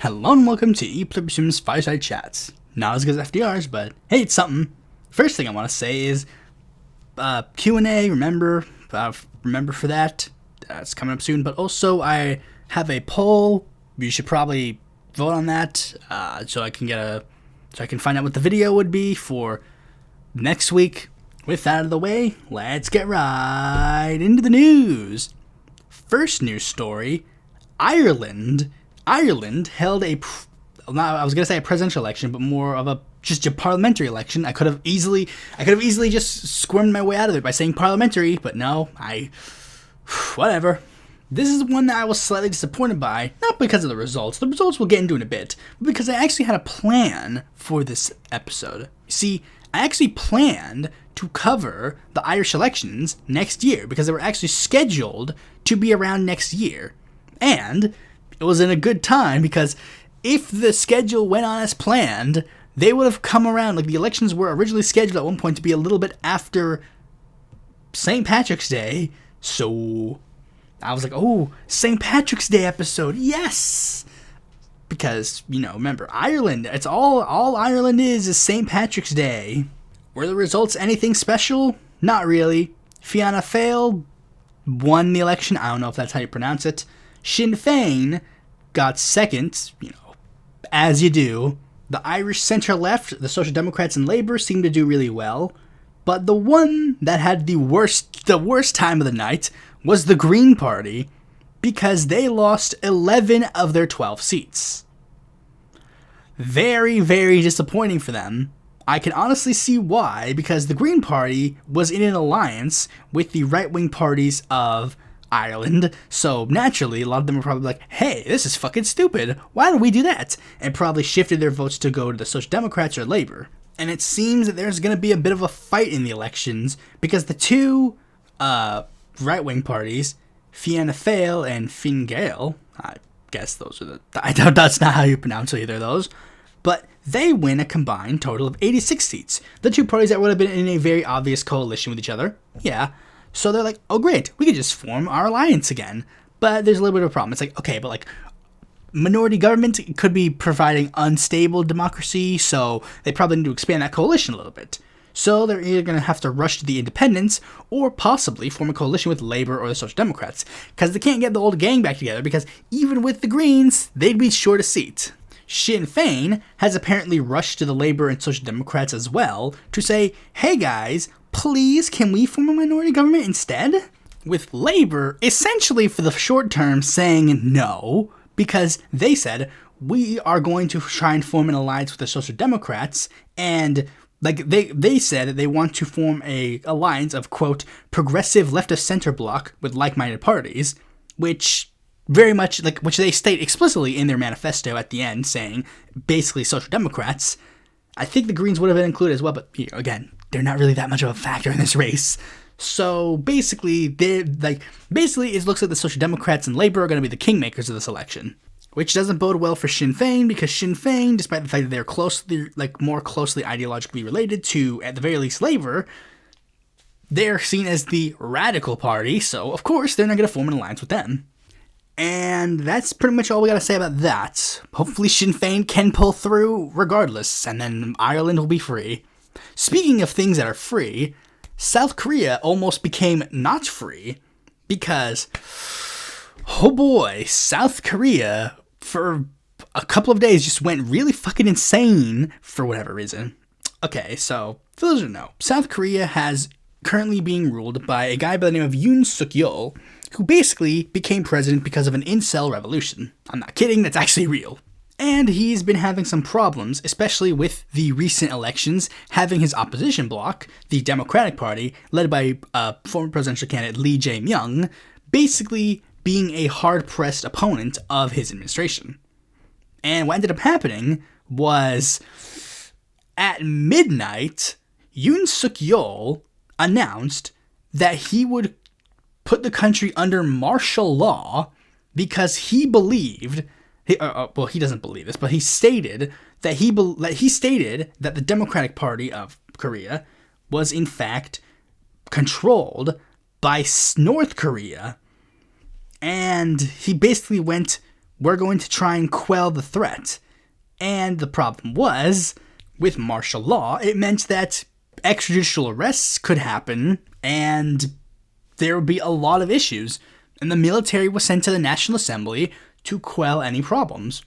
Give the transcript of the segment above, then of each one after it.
Hello and welcome to Pluribus Unum's Fireside Chats. Not as good as FDR's, but hey, it's something. First thing I want to say is Q&A, remember for that. It's coming up soon, but also I have a poll. You should probably vote on that so I can find out what the video would be for next week. With that out of the way, let's get right into the news. First news story, Ireland held a presidential election, but more of just a parliamentary election. I could have easily just squirmed my way out of it by saying parliamentary, but no, whatever. This is one that I was slightly disappointed by, not because of the results. The results we'll get into in a bit, but because I actually had a plan for this episode. See, I actually planned to cover the Irish elections next year because they were actually scheduled to be around next year. And it was in a good time because if the schedule went on as planned, they would have come around. Like, the elections were originally scheduled at one point to be a little bit after St. Patrick's Day. So I was like, oh, St. Patrick's Day episode, yes! Because, remember, Ireland, it's all Ireland is St. Patrick's Day. Were the results anything special? Not really. Fianna Fáil won the election. I don't know if that's how you pronounce it. Sinn Féin got second, as you do. The Irish centre-left, the Social Democrats and Labour, seemed to do really well. But the one that had the worst time of the night was the Green Party, because they lost 11 of their 12 seats. Very, very disappointing for them. I can honestly see why, because the Green Party was in an alliance with the right-wing parties of Ireland, so naturally a lot of them were probably like, hey, this is fucking stupid, why don't we do that? And probably shifted their votes to go to the Social Democrats or Labour. And it seems that there's going to be a bit of a fight in the elections, because the two right-wing parties, Fianna Fáil and Fine Gael, I guess those are I doubt that's not how you pronounce either of those, but they win a combined total of 86 seats. The two parties that would have been in a very obvious coalition with each other, yeah. So they're like, oh great, we could just form our alliance again. But there's a little bit of a problem. It's like, okay, but like, minority government could be providing unstable democracy, so they probably need to expand that coalition a little bit. So they're either going to have to rush to the independents, or possibly form a coalition with Labour or the Social Democrats, because they can't get the old gang back together, because even with the Greens, they'd be short a seat. Sinn Féin has apparently rushed to the Labour and Social Democrats as well to say, hey guys, please can we form a minority government instead? With Labour essentially for the short term saying no, because they said we are going to try and form an alliance with the Social Democrats, and like they said that they want to form a alliance of, quote, progressive left-of-center bloc with like-minded parties, which very much, which they state explicitly in their manifesto at the end, saying, basically, Social Democrats. I think the Greens would have been included as well, but, again, they're not really that much of a factor in this race. So, basically, it looks like the Social Democrats and Labour are going to be the kingmakers of this election, which doesn't bode well for Sinn Féin, because Sinn Féin, despite the fact that they're more closely ideologically related to, at the very least, Labour, they're seen as the radical party, so, of course, they're not going to form an alliance with them. And that's pretty much all we gotta say about that. Hopefully Sinn Féin can pull through regardless, and then Ireland will be free. Speaking of things that are free, South Korea almost became not free, because, oh boy, South Korea, for a couple of days, just went really fucking insane for whatever reason. Okay, so, for those who don't know, South Korea has currently being ruled by a guy by the name of Yoon Suk-yeol, who basically became president because of an incel revolution. I'm not kidding, that's actually real. And he's been having some problems, especially with the recent elections, having his opposition bloc, the Democratic Party, led by former presidential candidate Lee Jae-myung, basically being a hard-pressed opponent of his administration. And what ended up happening was, at midnight, Yoon Suk-yeol announced that he would put the country under martial law because he believed, he doesn't believe this, but he stated that that the Democratic Party of Korea was in fact controlled by North Korea, and he basically went we're going to try and quell the threat. And the problem was, with martial law, it meant that extrajudicial arrests could happen, and there would be a lot of issues. And the military was sent to the National Assembly to quell any problems.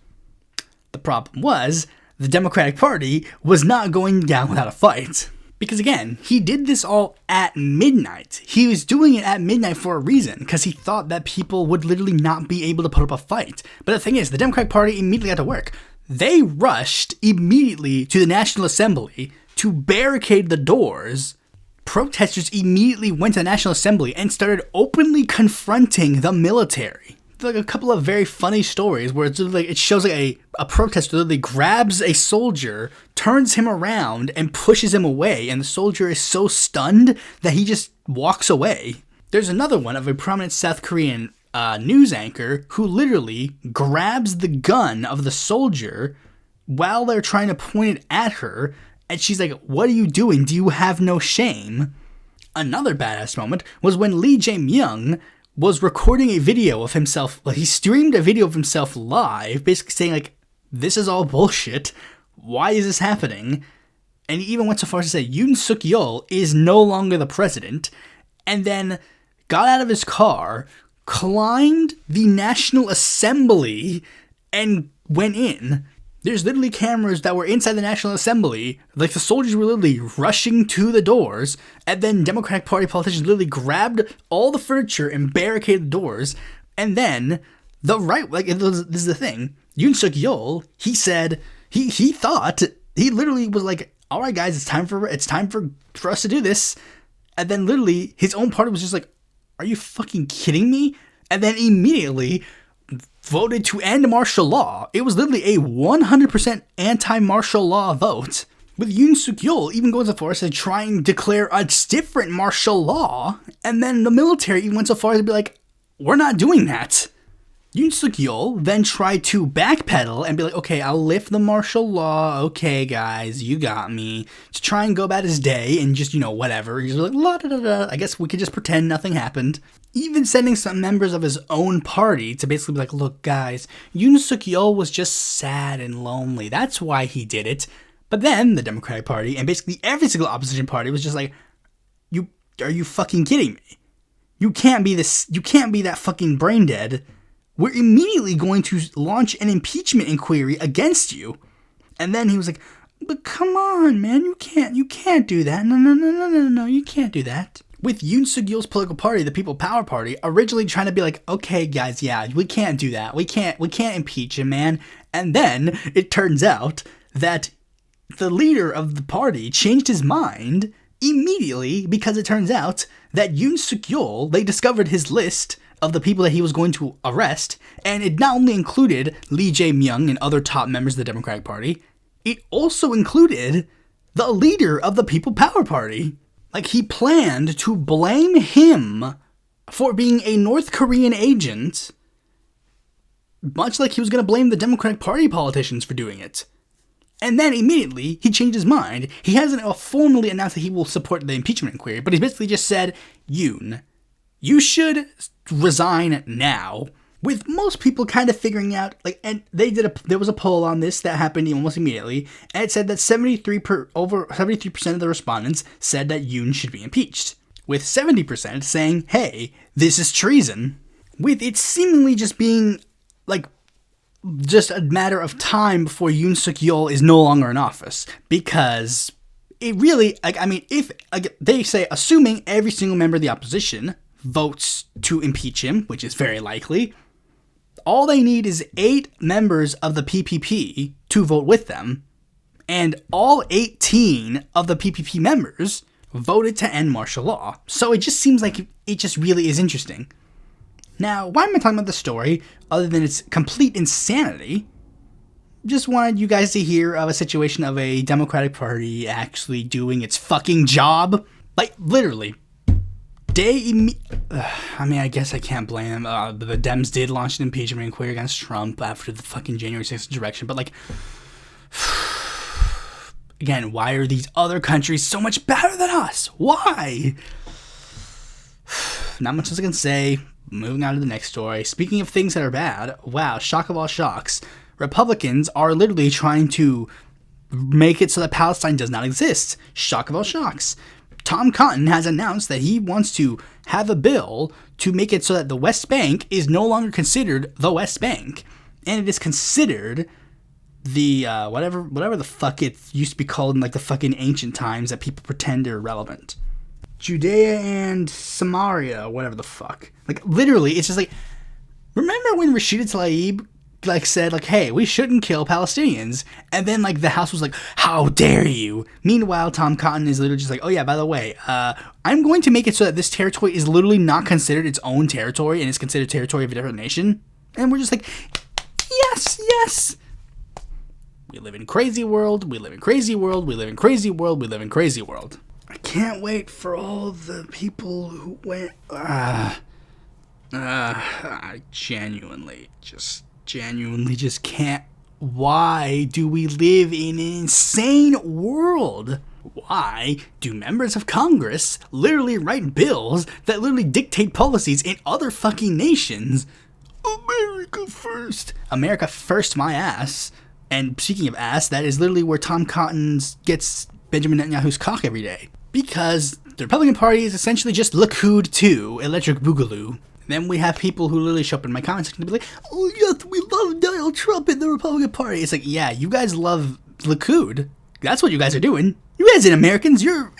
The problem was, the Democratic Party was not going down without a fight. Because again, he did this all at midnight. He was doing it at midnight for a reason, because he thought that people would literally not be able to put up a fight. But the thing is, the Democratic Party immediately got to work. They rushed immediately to the National Assembly to barricade the doors. Protesters immediately went to the National Assembly and started openly confronting the military. Like a couple of very funny stories where it's like it shows like a protester literally grabs a soldier, turns him around, and pushes him away, and the soldier is so stunned that he just walks away. There's another one of a prominent South Korean news anchor who literally grabs the gun of the soldier while they're trying to point it at her, and she's like, "What are you doing? Do you have no shame?" Another badass moment was when Lee Jae-myung was recording a video of himself. He streamed a video of himself live, basically saying like, "This is all bullshit. Why is this happening?" And he even went so far as to say Yoon Suk-yeol is no longer the president, and then got out of his car, climbed the National Assembly, and went in. There's literally cameras that were inside the National Assembly, like the soldiers were literally rushing to the doors, and then Democratic Party politicians literally grabbed all the furniture and barricaded the doors, and then the right, like, this is the thing, Yoon Suk-yeol, he said, he thought, he literally was like, "Alright guys, it's time for us to do this," and then literally, his own party was just like, "Are you fucking kidding me?" And then immediately voted to end martial law. It was literally a 100% anti-martial law vote, with Yoon Suk-yeol even going so far as to try and declare a different martial law, and then the military even went so far as to be like, "We're not doing that." Yoon Suk-yeol then tried to backpedal and be like, "Okay, I'll lift the martial law, okay guys, you got me," to try and go about his day and just, whatever. He's like, "La da da da, I guess we could just pretend nothing happened." Even sending some members of his own party to basically be like, "Look guys, Yoon Suk-yeol was just sad and lonely, that's why he did it." But then the Democratic Party and basically every single opposition party was just like, are you fucking kidding me? You can't be that fucking brain dead. We're immediately going to launch an impeachment inquiry against you. And then he was like, "But come on, man, you can't do that. No, you can't do that." With Yoon Suk-yeol's political party, the People Power Party, originally trying to be like, "Okay, guys, yeah, we can't do that. We can't impeach him, man." And then it turns out that the leader of the party changed his mind immediately, because it turns out that Yoon Suk-yeol, they discovered his list of the people that he was going to arrest, and it not only included Lee Jae-myung and other top members of the Democratic Party, it also included the leader of the People Power Party. Like, he planned to blame him for being a North Korean agent, much like he was going to blame the Democratic Party politicians for doing it. And then immediately, he changed his mind. He hasn't formally announced that he will support the impeachment inquiry, but he's basically just said, "Yoon, you should resign now." With most people kind of figuring out, like, and there was a poll on this that happened almost immediately, and it said that over 73% of the respondents said that Yoon should be impeached, with 70% saying, "Hey, this is treason." With it seemingly just being, like, just a matter of time before Yoon Suk-yeol is no longer in office, because it really, if they say, assuming every single member of the opposition votes to impeach him, which is very likely, all they need is 8 members of the PPP to vote with them, and all 18 of the PPP members voted to end martial law. So it just seems like it just really is interesting. Now, why am I talking about this story, other than its complete insanity? Just wanted you guys to hear of a situation of a Democratic Party actually doing its fucking job. Like, literally. I guess I can't blame them. The Dems did launch an impeachment inquiry against Trump after the fucking January 6th insurrection, but, like, again, why are these other countries so much better than us? Why? Not much else I can say. moving on to the next story. Speaking of things that are bad, wow, shock of all shocks. Republicans are literally trying to make it so that Palestine does not exist. Shock of all shocks. Tom Cotton has announced that he wants to have a bill to make it so that the West Bank is no longer considered the West Bank, and it is considered the whatever the fuck it used to be called in like the fucking ancient times that people pretend are relevant. Judea and Samaria, whatever the fuck. Like literally, it's just like, remember when Rashida Tlaib like said like, hey, we shouldn't kill Palestinians, and then like the House was like, how dare you? Meanwhile, Tom Cotton is literally just like, oh yeah, by the way, I'm going to make it so that this territory is literally not considered its own territory and is considered territory of a different nation. And we're just like, yes. We live in crazy world. We live in crazy world. We live in crazy world. We live in crazy world. I can't wait for all the people who went. I genuinely just can't. Why do we live in an insane world? Why do members of Congress literally write bills that literally dictate policies in other fucking nations? America first. America first, my ass. And speaking of ass, that is literally where Tom Cotton gets Benjamin Netanyahu's cock every day. Because the Republican Party is essentially just Likud 2, Electric Boogaloo. Then we have people who literally show up in my comments and be like, oh yes, we love Donald Trump and the Republican Party. It's like, yeah, you guys love Likud. That's what you guys are doing. You guys ain't Americans. You're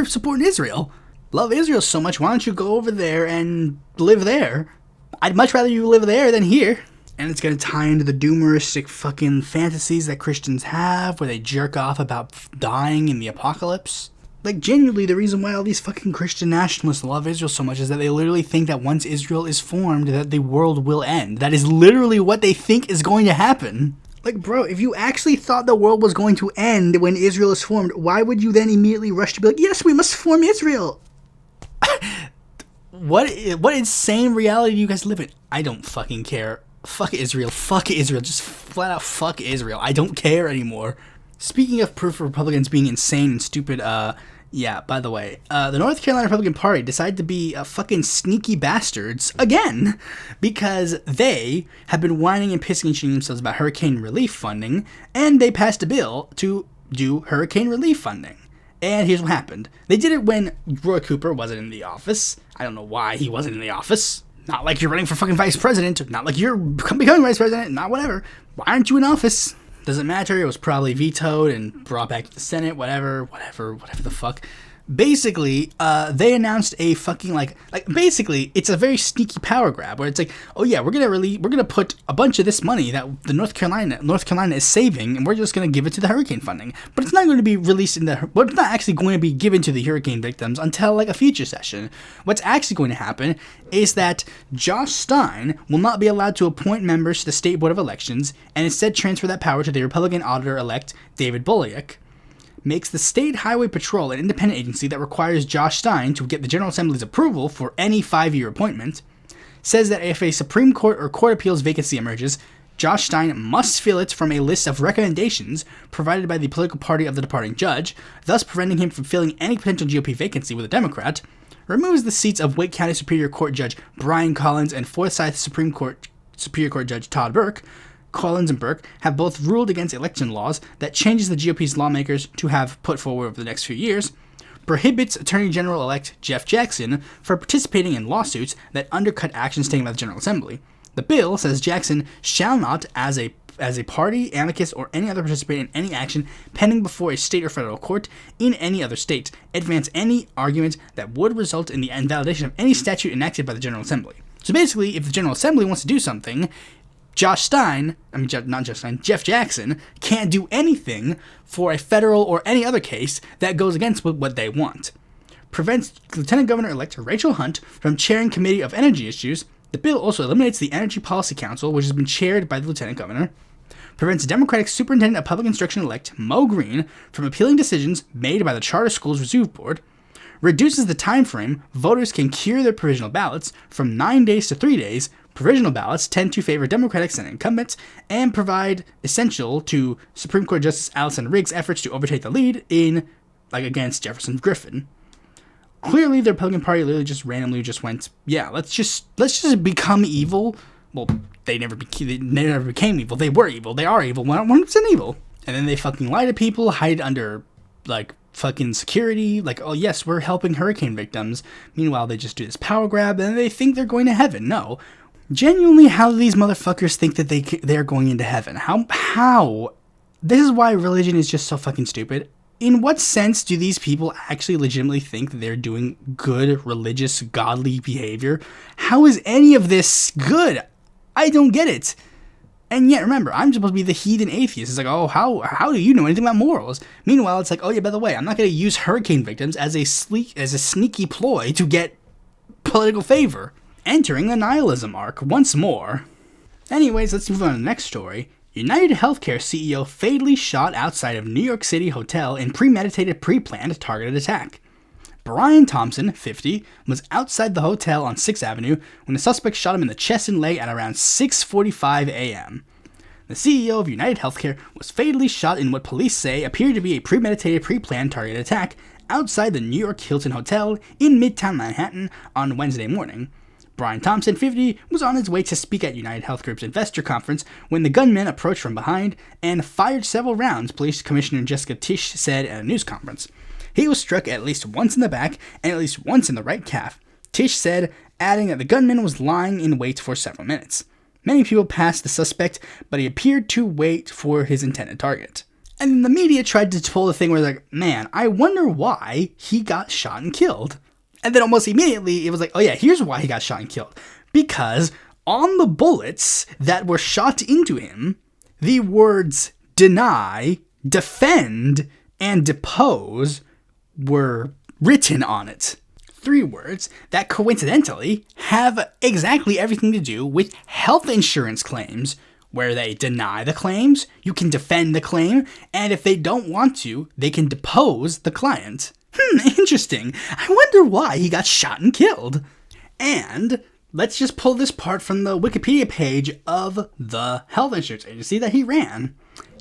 supporting Israel. Love Israel so much, why don't you go over there and live there? I'd much rather you live there than here. And it's going to tie into the doomeristic fucking fantasies that Christians have, where they jerk off about dying in the apocalypse. Like, genuinely, the reason why all these fucking Christian nationalists love Israel so much is that they literally think that once Israel is formed, that the world will end. That is literally what they think is going to happen. Like, bro, if you actually thought the world was going to end when Israel is formed, why would you then immediately rush to be like, yes, we must form Israel? What insane reality do you guys live in? I don't fucking care. Fuck Israel. Fuck Israel. Just flat out fuck Israel. I don't care anymore. Speaking of proof of Republicans being insane and stupid, yeah, by the way, the North Carolina Republican Party decided to be fucking sneaky bastards again, because they have been whining and pissing and shitting themselves about hurricane relief funding, and they passed a bill to do hurricane relief funding. And here's what happened. They did it when Roy Cooper wasn't in the office. I don't know why he wasn't in the office. Not like you're running for fucking vice president. Not like you're becoming vice president. Not whatever. Why aren't you in office? Doesn't matter. It was probably vetoed and brought back to the Senate. Whatever the fuck. Basically, they announced a fucking basically it's a very sneaky power grab where it's like, oh yeah, we're gonna put a bunch of this money that the North Carolina is saving, and we're just gonna give it to the hurricane funding. But it's not going to be released it's not actually going to be given to the hurricane victims until like a future session. What's actually going to happen is that Josh Stein will not be allowed to appoint members to the State Board of Elections, and instead transfer that power to the Republican auditor-elect David Bolliak. Makes the State Highway Patrol an independent agency that requires Josh Stein to get the General Assembly's approval for any 5-year appointment. Says that if a Supreme Court or Court of Appeals vacancy emerges, Josh Stein must fill it from a list of recommendations provided by the political party of the departing judge, thus preventing him from filling any potential GOP vacancy with a Democrat. Removes the seats of Wake County Superior Court Judge Brian Collins and Forsyth Superior Court Judge Todd Burke. Collins and Burke have both ruled against election laws that changes the GOP's lawmakers to have put forward over the next few years, prohibits Attorney General-elect Jeff Jackson from participating in lawsuits that undercut actions taken by the General Assembly. The bill says Jackson shall not, as a party, amicus, or any other participant in any action pending before a state or federal court in any other state, advance any argument that would result in the invalidation of any statute enacted by the General Assembly. So basically, if the General Assembly wants to do something, Jeff Jackson can't do anything for a federal or any other case that goes against what they want. Prevents Lieutenant Governor-elect Rachel Hunt from chairing Committee of Energy Issues. The bill also eliminates the Energy Policy Council, which has been chaired by the Lieutenant Governor. Prevents Democratic Superintendent of Public Instruction-elect Mo Green from appealing decisions made by the Charter Schools Review Board. Reduces the time frame voters can cure their provisional ballots from 9 days to 3 days. Provisional ballots tend to favor Democratic Senate incumbents and provide essential to Supreme Court Justice Alison Riggs' efforts to overtake the lead against Jefferson Griffin. clearly the Republican Party literally just randomly just went, yeah, let's just become evil. Well, they never became evil. They were evil. They are evil. 100% evil. And then they fucking lie to people, hide under, like, fucking security. Like, oh, yes, we're helping hurricane victims. Meanwhile, they just do this power grab, and they think they're going to heaven. No. Genuinely, how do these motherfuckers think that they're going into heaven? How? This is why religion is just so fucking stupid. In what sense do these people actually legitimately think that they're doing good, religious, godly behavior? How is any of this good? I don't get it. And yet, remember, I'm supposed to be the heathen atheist. It's like, oh, how do you know anything about morals? Meanwhile, it's like, oh yeah, by the way, I'm not going to use hurricane victims as a sneaky ploy to get political favor. Entering the nihilism arc once more. Anyways, let's move on to the next story. United Healthcare CEO fatally shot outside of New York City hotel in premeditated, pre-planned targeted attack. Brian Thompson, 50, was outside the hotel on 6th Avenue when the suspect shot him in the chest and leg at around 6:45 a.m. The CEO of United Healthcare was fatally shot in what police say appeared to be a premeditated, pre-planned targeted attack outside the New York Hilton Hotel in Midtown Manhattan on Wednesday morning. Brian Thompson, 50, was on his way to speak at United Health Group's investor conference when the gunman approached from behind and fired several rounds, Police Commissioner Jessica Tisch said at a news conference. He was struck at least once in the back and at least once in the right calf, Tisch said, adding that the gunman was lying in wait for several minutes. Many people passed the suspect, but he appeared to wait for his intended target. And the media tried to pull the thing where they're like, man, I wonder why he got shot and killed. And then almost immediately, it was like, oh yeah, here's why he got shot and killed. Because on the bullets that were shot into him, the words deny, defend, and depose were written on it. 3 words that coincidentally have exactly everything to do with health insurance claims, where they deny the claims, you can defend the claim, and if they don't want to, they can depose the client. Interesting. I wonder why he got shot and killed. And let's just pull this part from the Wikipedia page of the health insurance agency that he ran.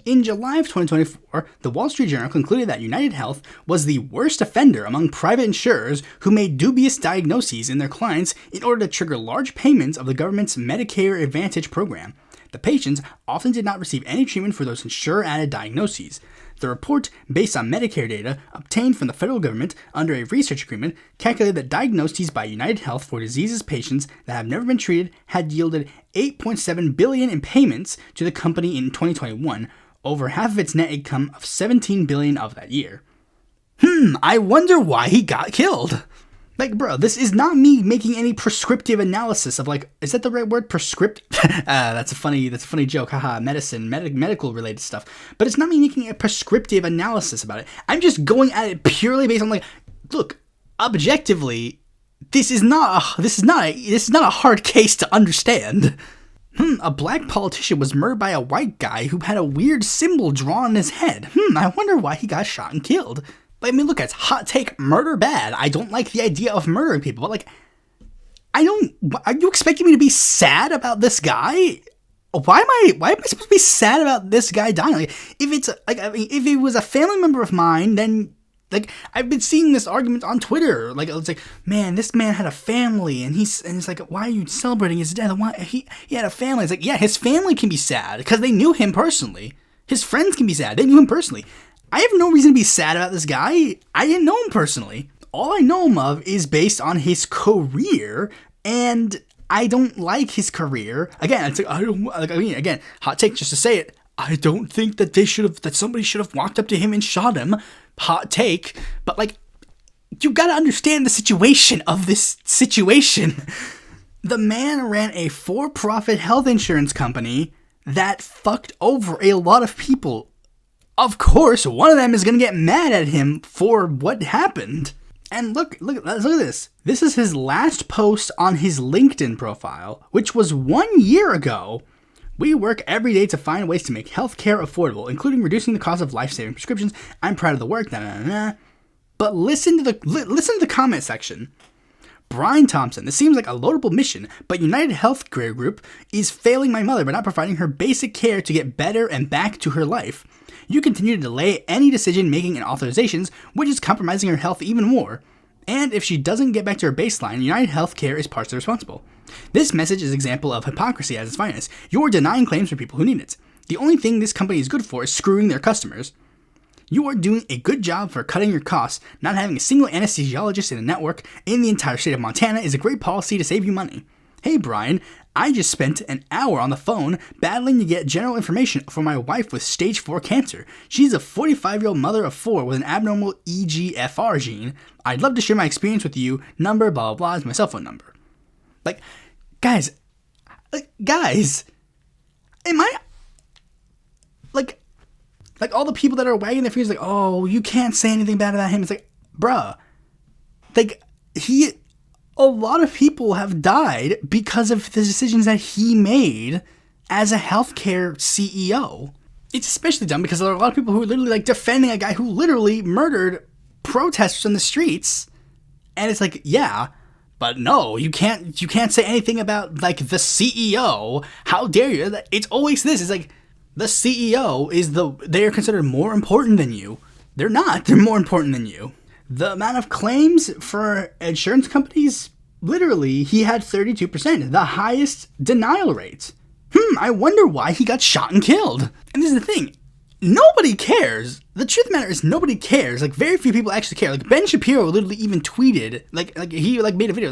In July of 2024, the Wall Street Journal concluded that United Health was the worst offender among private insurers who made dubious diagnoses in their clients in order to trigger large payments of the government's Medicare Advantage program. The patients often did not receive any treatment for those insurer-added diagnoses. The report, based on Medicare data obtained from the federal government under a research agreement, calculated that diagnoses by United Health for diseases patients that have never been treated had yielded $8.7 billion in payments to the company in 2021, over half of its net income of $17 billion of that year. I wonder why he got killed. Like, bro, this is not me making any prescriptive analysis of, like, is that the right word? Prescript? That's a funny joke. Haha, medical related stuff. But it's not me making a prescriptive analysis about it. I'm just going at it purely based on, like, look, objectively, this is not a hard case to understand. A black politician was murdered by a white guy who had a weird symbol drawn on his head. I wonder why he got shot and killed. I mean, look, it's hot take, murder bad. I don't like the idea of murdering people, but, like, are you expecting me to be sad about this guy? Why am I supposed to be sad about this guy dying? Like, if it was a family member of mine, then, like, I've been seeing this argument on Twitter. Like, it's like, man, this man had a family, and it's like, why are you celebrating his death? Why he had a family? It's like, yeah, his family can be sad because they knew him personally. His friends can be sad. They knew him personally. I have no reason to be sad about this guy. I didn't know him personally. All I know him of is based on his career, and I don't like his career. Again, it's like, again, hot take just to say it. I don't think that somebody should have walked up to him and shot him. Hot take, but, like, you gotta understand the situation of this situation. The man ran a for-profit health insurance company that fucked over a lot of people. Of course, one of them is going to get mad at him for what happened. And look at this. This is his last post on his LinkedIn profile, which was 1 year ago. We work every day to find ways to make healthcare affordable, including reducing the cost of life-saving prescriptions. I'm proud of the work. But listen to the comment section. Brian Thompson, this seems like a laudable mission, but United Healthcare Group is failing my mother by not providing her basic care to get better and back to her life. You continue to delay any decision making and authorizations, which is compromising her health even more. And if she doesn't get back to her baseline, United Healthcare is partially responsible. This message is an example of hypocrisy at its finest. You're denying claims for people who need it. The only thing this company is good for is screwing their customers. You are doing a good job for cutting your costs. Not having a single anesthesiologist in a network in the entire state of Montana is a great policy to save you money. Hey Brian, I just spent an hour on the phone battling to get general information for my wife with stage 4 cancer. She's a 45-year-old mother of 4 with an abnormal EGFR gene. I'd love to share my experience with you. Number, blah, blah, blah, is my cell phone number. Guys, am I, all the people that are wagging their fingers oh, you can't say anything bad about him. It's bruh, a lot of people have died because of the decisions that he made as a healthcare CEO. It's especially dumb because there are a lot of people who are literally defending a guy who literally murdered protesters in the streets. And it's yeah, but no, you can't say anything about the CEO. How dare you? It's always this. It's the CEO is they are considered more important than you. They're not. They're more important than you. The amount of claims for insurance companies, literally, he had 32%, the highest denial rate. I wonder why he got shot and killed. And this is the thing. Nobody cares. The truth of the matter is nobody cares. Very few people actually care. Ben Shapiro literally even tweeted, he made a video,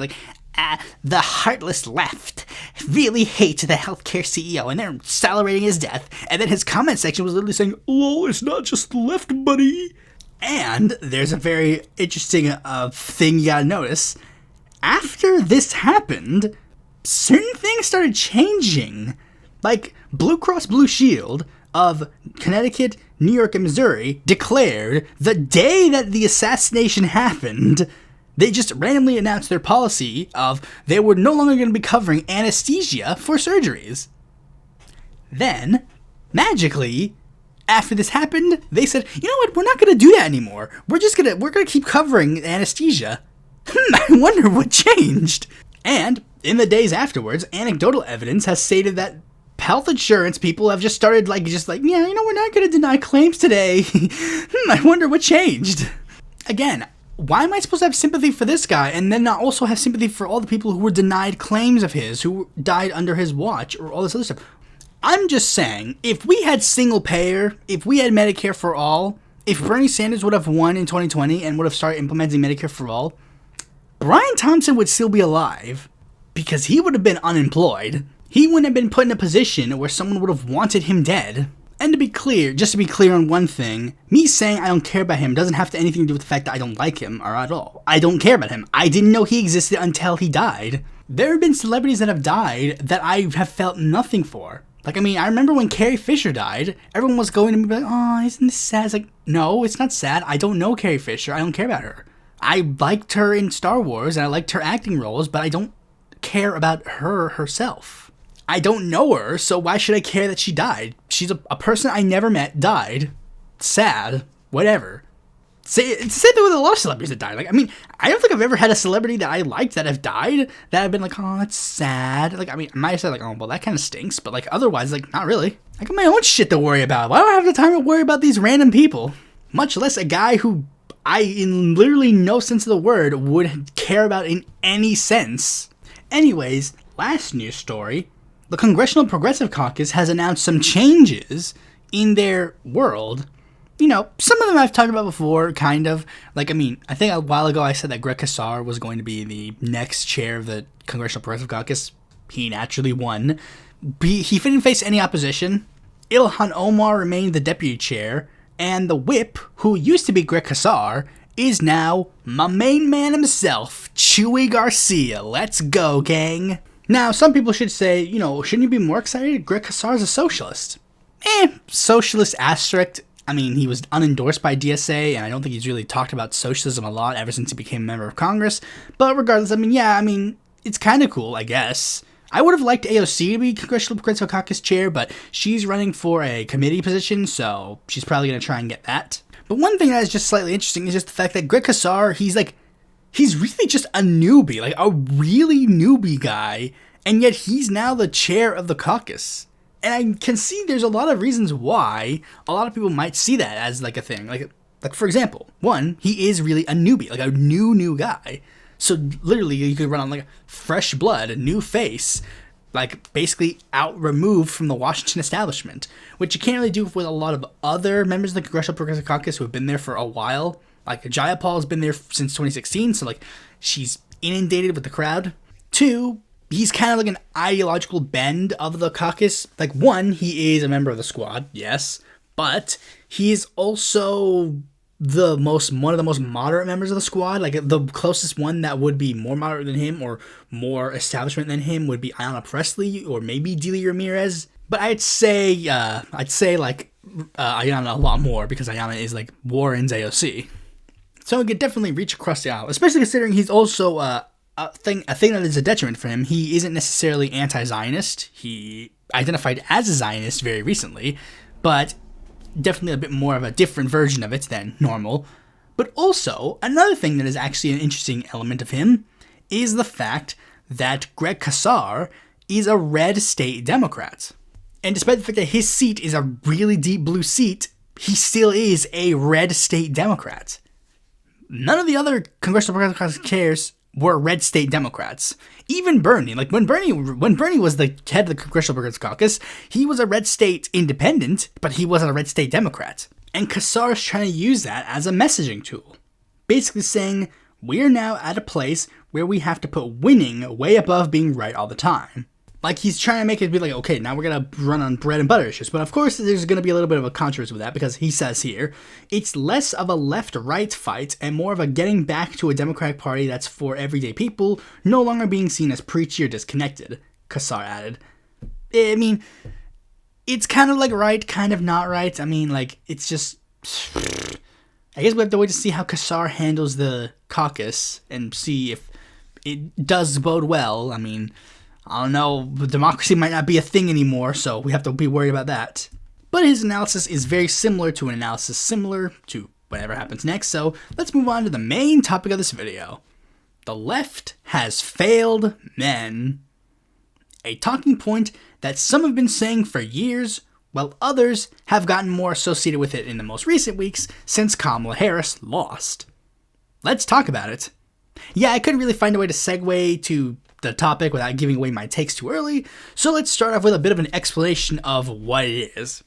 the heartless left really hate the healthcare CEO and they're celebrating his death. And then his comment section was literally saying, lol, it's not just the left, buddy. And there's a very interesting thing you gotta notice. After this happened, certain things started changing. Blue Cross Blue Shield of Connecticut, New York, and Missouri declared the day that the assassination happened, they just randomly announced their policy of they were no longer going to be covering anesthesia for surgeries. Then, magically, after this happened, they said, you know what, we're not going to do that anymore. We're going to keep covering anesthesia. I wonder what changed. And in the days afterwards, anecdotal evidence has stated that health insurance people have just started yeah, we're not going to deny claims today. I wonder what changed. Again, why am I supposed to have sympathy for this guy and then not also have sympathy for all the people who were denied claims of his, who died under his watch, or all this other stuff? I'm just saying, if we had single payer, if we had Medicare for all, if Bernie Sanders would have won in 2020 and would have started implementing Medicare for all, Brian Thompson would still be alive because he would have been unemployed. He wouldn't have been put in a position where someone would have wanted him dead. And just to be clear on one thing, me saying I don't care about him doesn't have anything to do with the fact that I don't like him or at all. I don't care about him. I didn't know he existed until he died. There have been celebrities that have died that I have felt nothing for. I remember when Carrie Fisher died, everyone was going to me oh, isn't this sad? It's no, it's not sad. I don't know Carrie Fisher. I don't care about her. I liked her in Star Wars and I liked her acting roles, but I don't care about her herself. I don't know her, so why should I care that she died? She's a person I never met, died. Sad. Whatever. It's the same thing with a lot of celebrities that died. I don't think I've ever had a celebrity that I liked that have died that I've been oh, that's sad. I might have said oh, well, that kind of stinks, but otherwise, not really. I got my own shit to worry about. Why do I have the time to worry about these random people? Much less a guy who I, in literally no sense of the word, would care about in any sense. Anyways, last news story. The Congressional Progressive Caucus has announced some changes in their world. Some of them I've talked about before, kind of. I think a while ago I said that Greg Casar was going to be the next chair of the Congressional Progressive Caucus. He naturally won. He didn't face any opposition. Ilhan Omar remained the deputy chair. And the whip, who used to be Greg Casar, is now my main man himself, Chewy Garcia. Let's go, gang. Now, some people should say, shouldn't you be more excited? Greg Casar is a socialist. Socialist asterisk. He was unendorsed by DSA, and I don't think he's really talked about socialism a lot ever since he became a member of Congress. But regardless, it's kind of cool, I guess. I would have liked AOC to be Congressional Progressive Caucus chair, but she's running for a committee position, so she's probably going to try and get that. But one thing that is just slightly interesting is just the fact that Greg Casar, he's really just a newbie, a really newbie guy, and yet he's now the chair of the caucus. And I can see there's a lot of reasons why a lot of people might see that as a thing. Like, for example, one, he is really a newbie, like a new guy. So literally, you could run on like fresh blood, a new face, like basically out removed from the Washington establishment, which you can't really do with a lot of other members of the Congressional Progressive Caucus who have been there for a while. Like Jayapal has been there since 2016, so like she's inundated with the crowd. Two, he's kind of like an ideological bend of the caucus. Like one, he is a member of the squad, yes, but he is also one of the most moderate members of the squad. Like the closest one that would be more moderate than him or more establishment than him would be Ayanna Pressley or maybe Delia Ramirez. But I'd say like Ayanna a lot more because Ayanna is like Warren's AOC. So he could definitely reach across the aisle, especially considering he's also a thing that is a detriment for him. He isn't necessarily anti-Zionist. He identified as a Zionist very recently, but definitely a bit more of a different version of it than normal. But also, another thing that is actually an interesting element of him is the fact that Greg Casar is a red state Democrat. And despite the fact that his seat is a really deep blue seat, he still is a red state Democrat. None of the other Congressional Progressive chairs were red state Democrats. Even Bernie, like when Bernie was the head of the Congressional Progressive Caucus, he was a red state independent, but he wasn't a red state Democrat. And Casar is trying to use that as a messaging tool. Basically saying, we're now at a place where we have to put winning way above being right all the time. Like he's trying to make it be like, okay, now we're going to run on bread and butter issues. But of course, there's going to be a little bit of a controversy with that because he says here, it's less of a left-right fight and more of a getting back to a Democratic Party that's for everyday people, no longer being seen as preachy or disconnected, Casar added. I mean, it's kind of like right, kind of not right. I mean, like, it's just... I guess we have to wait to see how Casar handles the caucus and see if it does bode well. I mean... I don't know, democracy might not be a thing anymore, so we have to be worried about that. But his analysis is very similar to an analysis similar to whatever happens next, so let's move on to the main topic of this video. The left has failed men. A talking point that some have been saying for years, while others have gotten more associated with it in the most recent weeks since Kamala Harris lost. Let's talk about it. Yeah, I couldn't really find a way to segue to the topic without giving away my takes too early, so let's start off with a bit of an explanation of what it is.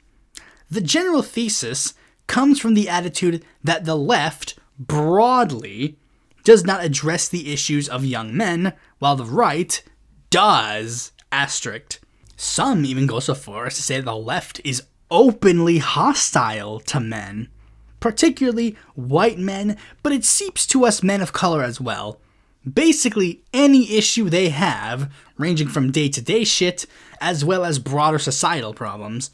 The general thesis comes from the attitude that the left, broadly, does not address the issues of young men, while the right does, asterisk. Some even go so far as to say the left is openly hostile to men, particularly white men, but it seeps to us men of color as well. Basically, any issue they have, ranging from day-to-day shit, as well as broader societal problems.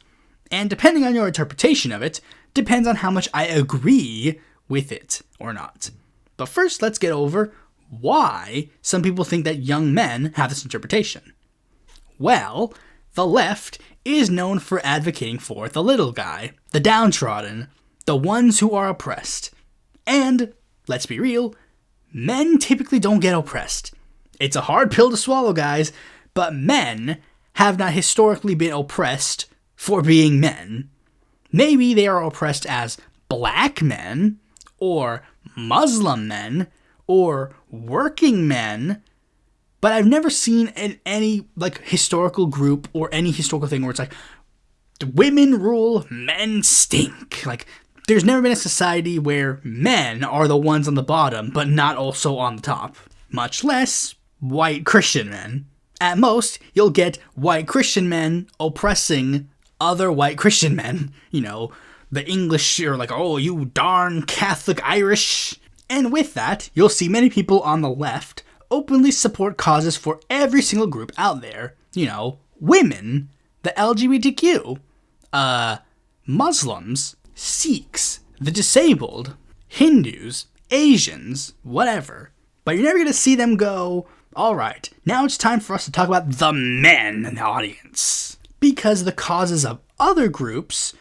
And depending on your interpretation of it, depends on how much I agree with it or not. But first, let's get over why some people think that young men have this interpretation. Well, the left is known for advocating for the little guy, the downtrodden, the ones who are oppressed. And, let's be real, men typically don't get oppressed. It's a hard pill to swallow, guys, but men have not historically been oppressed for being men. Maybe they are oppressed as black men, or Muslim men, or working men, but I've never seen any like historical group or any historical thing where it's like, women rule, men stink. Like, there's never been a society where men are the ones on the bottom, but not also on the top. Much less white Christian men. At most, you'll get white Christian men oppressing other white Christian men. You know, the English are like, oh, you darn Catholic Irish. And with that, you'll see many people on the left openly support causes for every single group out there. You know, women, the LGBTQ, Muslims, Sikhs, the disabled, Hindus, Asians, whatever. But you're never going to see them go, alright, now it's time for us to talk about the men in the audience. Because the causes of other groups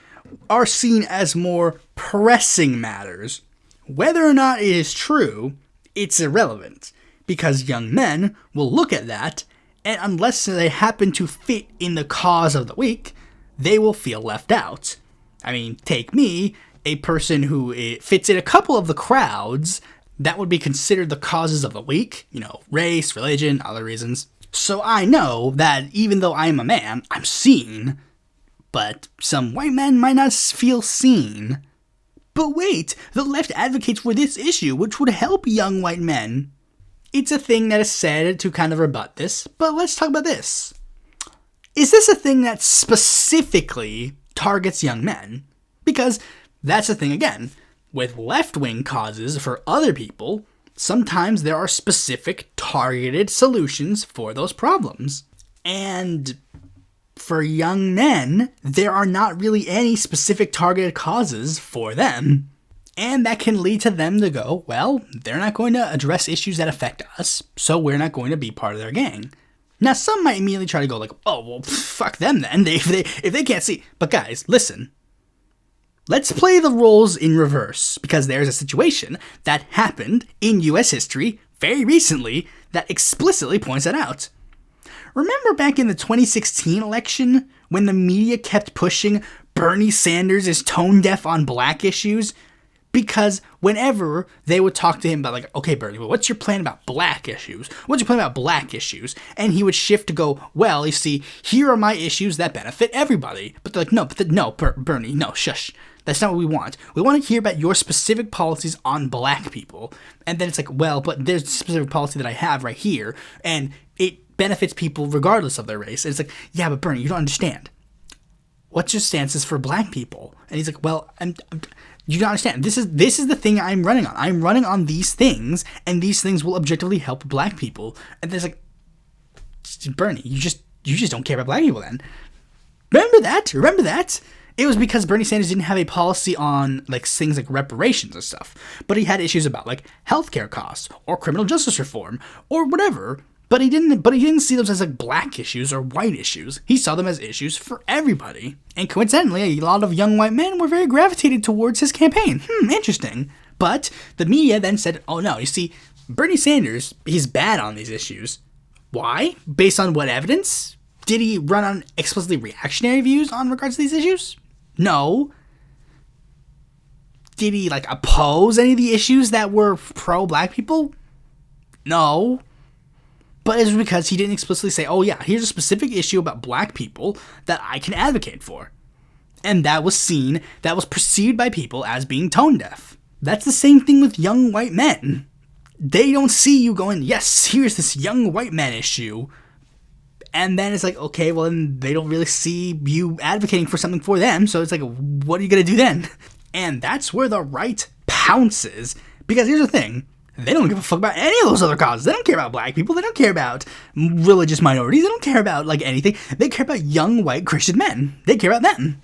are seen as more pressing matters. Whether or not it is true, it's irrelevant. Because young men will look at that, and unless they happen to fit in the cause of the week, they will feel left out. I mean, take me, a person who fits in a couple of the crowds that would be considered the causes of the week, race, religion, other reasons. So I know that even though I am a man, I'm seen, but some white men might not feel seen. But wait, the left advocates for this issue, which would help young white men. It's a thing that is said to kind of rebut this, but let's talk about this. Is this a thing that specifically targets young men? Because that's the thing again. With left-wing causes for other people, sometimes there are specific targeted solutions for those problems. And for young men, there are not really any specific targeted causes for them. And that can lead to them to go, well, they're not going to address issues that affect us, so we're not going to be part of their gang. Now, some might immediately try to go like, oh, well, fuck them then, if they can't see. But guys, listen. Let's play the roles in reverse, because there's a situation that happened in U.S. history very recently that explicitly points that out. Remember back in the 2016 election when the media kept pushing Bernie Sanders is tone deaf on black issues? Because whenever they would talk to him about like, okay, Bernie, well, what's your plan about black issues? What's your plan about black issues? And he would shift to go, well, you see, here are my issues that benefit everybody. But they're like, no, Bernie, no, shush. That's not what we want. We want to hear about your specific policies on black people. And then it's like, well, but there's a specific policy that I have right here, and it benefits people regardless of their race. And it's like, yeah, but Bernie, you don't understand. What's your stances for black people? And he's like, well, you don't understand. This is the thing I'm running on. I'm running on these things, and these things will objectively help black people. And there's like, Bernie, you just don't care about black people then. Remember that? It was because Bernie Sanders didn't have a policy on like things like reparations and stuff, but he had issues about like healthcare costs or criminal justice reform or whatever. But he didn't see those as like black issues or white issues. He saw them as issues for everybody. And coincidentally, a lot of young white men were very gravitated towards his campaign. Interesting. But the media then said, oh no, you see, Bernie Sanders, he's bad on these issues. Why? Based on what evidence? Did he run on explicitly reactionary views on regards to these issues? No. Did he like oppose any of the issues that were pro-black people? No. But it's because he didn't explicitly say, oh yeah, here's a specific issue about black people that I can advocate for. And that was perceived by people as being tone deaf. That's the same thing with young white men. They don't see you going, yes, here's this young white man issue. And then it's like, okay, well, then they don't really see you advocating for something for them. So it's like, what are you going to do then? And that's where the right pounces. Because here's the thing. They don't give a fuck about any of those other causes. They don't care about black people. They don't care about religious minorities. They don't care about like anything. They care about young white Christian men. They care about them.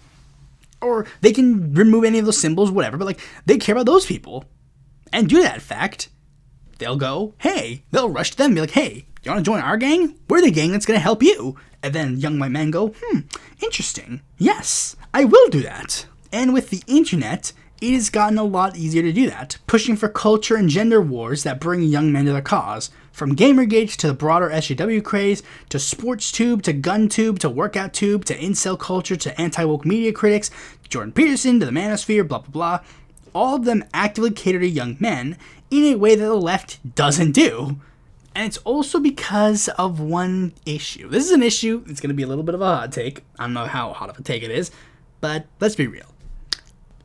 Or they can remove any of those symbols, whatever. But like, they care about those people. And due to that fact, they'll go, hey, they'll rush to them and be like, hey, you want to join our gang? We're the gang that's going to help you. And then young white men go, interesting. Yes, I will do that. And with the internet, it has gotten a lot easier to do that, pushing for culture and gender wars that bring young men to their cause. From Gamergate to the broader SJW craze, to SportsTube, to GunTube, to WorkoutTube, to incel culture, to anti-woke media critics, Jordan Peterson, to the manosphere, blah, blah, blah. All of them actively cater to young men in a way that the left doesn't do. And it's also because of one issue. This is an issue, it's going to be a little bit of a hot take. I don't know how hot of a take it is, but let's be real.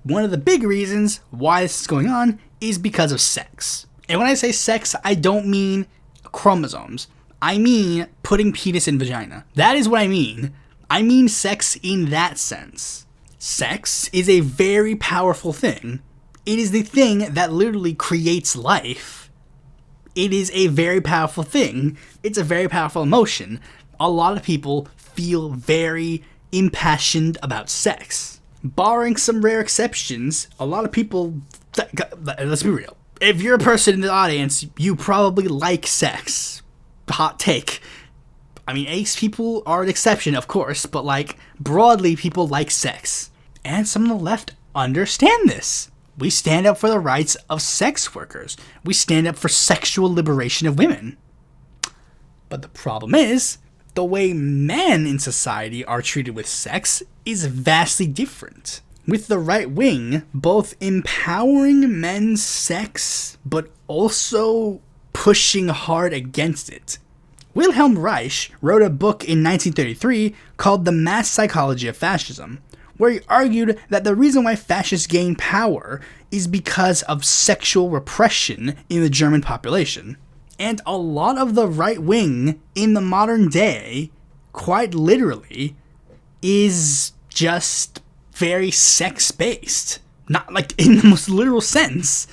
One of the big reasons why this is going on is because of sex. And when I say sex, I don't mean chromosomes. I mean putting penis in vagina. That is what I mean. I mean sex in that sense. Sex is a very powerful thing. It is the thing that literally creates life. It is a very powerful thing. It's a very powerful emotion. A lot of people feel very impassioned about sex. Barring some rare exceptions, a lot of people, let's be real. If you're a person in the audience, you probably like sex. Hot take. I mean, ace people are an exception, of course, but like, broadly, people like sex. And some of the left understand this. We stand up for the rights of sex workers. We stand up for sexual liberation of women. But the problem is, the way men in society are treated with sex is vastly different. with the right wing both empowering men's sex but also pushing hard against it. Wilhelm Reich wrote a book in 1933 called The Mass Psychology of Fascism, where he argued that the reason why fascists gain power is because of sexual repression in the German population. And a lot of the right wing in the modern day, quite literally, is just very sex-based. Not like in the most literal sense.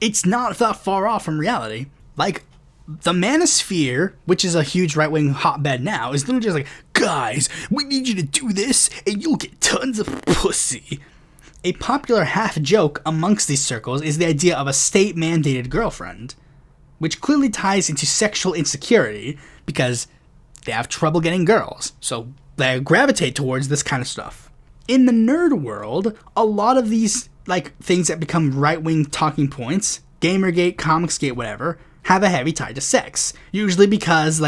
It's not that far off from reality. Like, the manosphere, which is a huge right-wing hotbed now, is literally just like, guys, we need you to do this, and you'll get tons of pussy. A popular half-joke amongst these circles is the idea of a state-mandated girlfriend, which clearly ties into sexual insecurity, because they have trouble getting girls, so they gravitate towards this kind of stuff. In the nerd world, a lot of these things that become right-wing talking points, Gamergate, Comicsgate, whatever, have a heavy tie to sex. Usually because,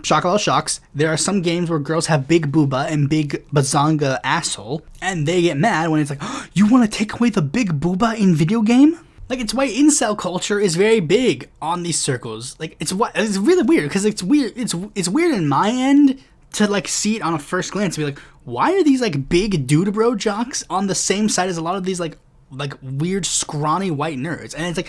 shock all shocks, there are some games where girls have big booba and big bazonga asshole, and they get mad when it's like, oh, you want to take away the big booba in video game? It's why incel culture is very big on these circles. It's really weird, because it's weird. It's weird in my end to see it on a first glance and be like, why are these big dude bro jocks on the same side as a lot of these weird scrawny white nerds? And it's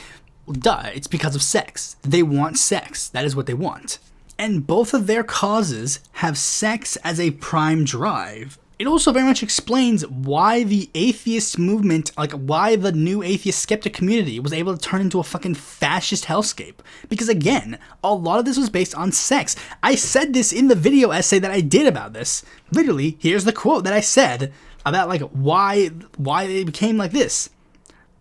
duh, it's because of sex. They want sex. That is what they want. And both of their causes have sex as a prime drive. It also very much explains why the atheist movement, why the new atheist skeptic community was able to turn into a fucking fascist hellscape. Because again, a lot of this was based on sex. I said this in the video essay that I did about this. Literally, here's the quote that I said about why they became like this.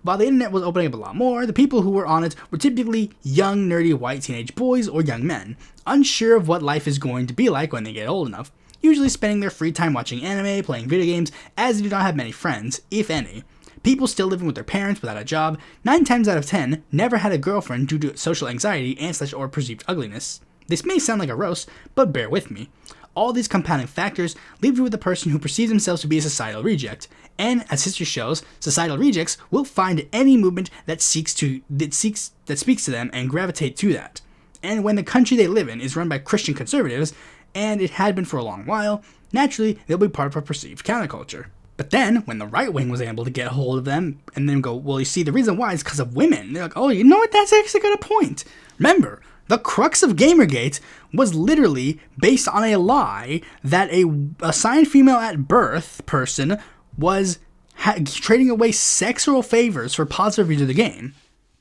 While the internet was opening up a lot more, the people who were on it were typically young, nerdy, white teenage boys or young men, unsure of what life is going to be like when they get old enough, usually spending their free time watching anime, playing video games, as they do not have many friends, if any. People still living with their parents without a job, 9 times out of 10, never had a girlfriend due to social anxiety and/or perceived ugliness. This may sound like a roast, but bear with me. All these compounding factors leave you with a person who perceives themselves to be a societal reject. And, as history shows, societal rejects will find any movement that speaks to them and gravitate to that. And when the country they live in is run by Christian conservatives, and it had been for a long while, naturally they'll be part of a perceived counterculture. But then, when the right wing was able to get a hold of them and then go, well, you see, the reason why is because of women. They're like, oh, you know what? That's actually got a point. Remember, the crux of Gamergate was literally based on a lie that a assigned female at birth person was trading away sexual favors for positive reviews of the game.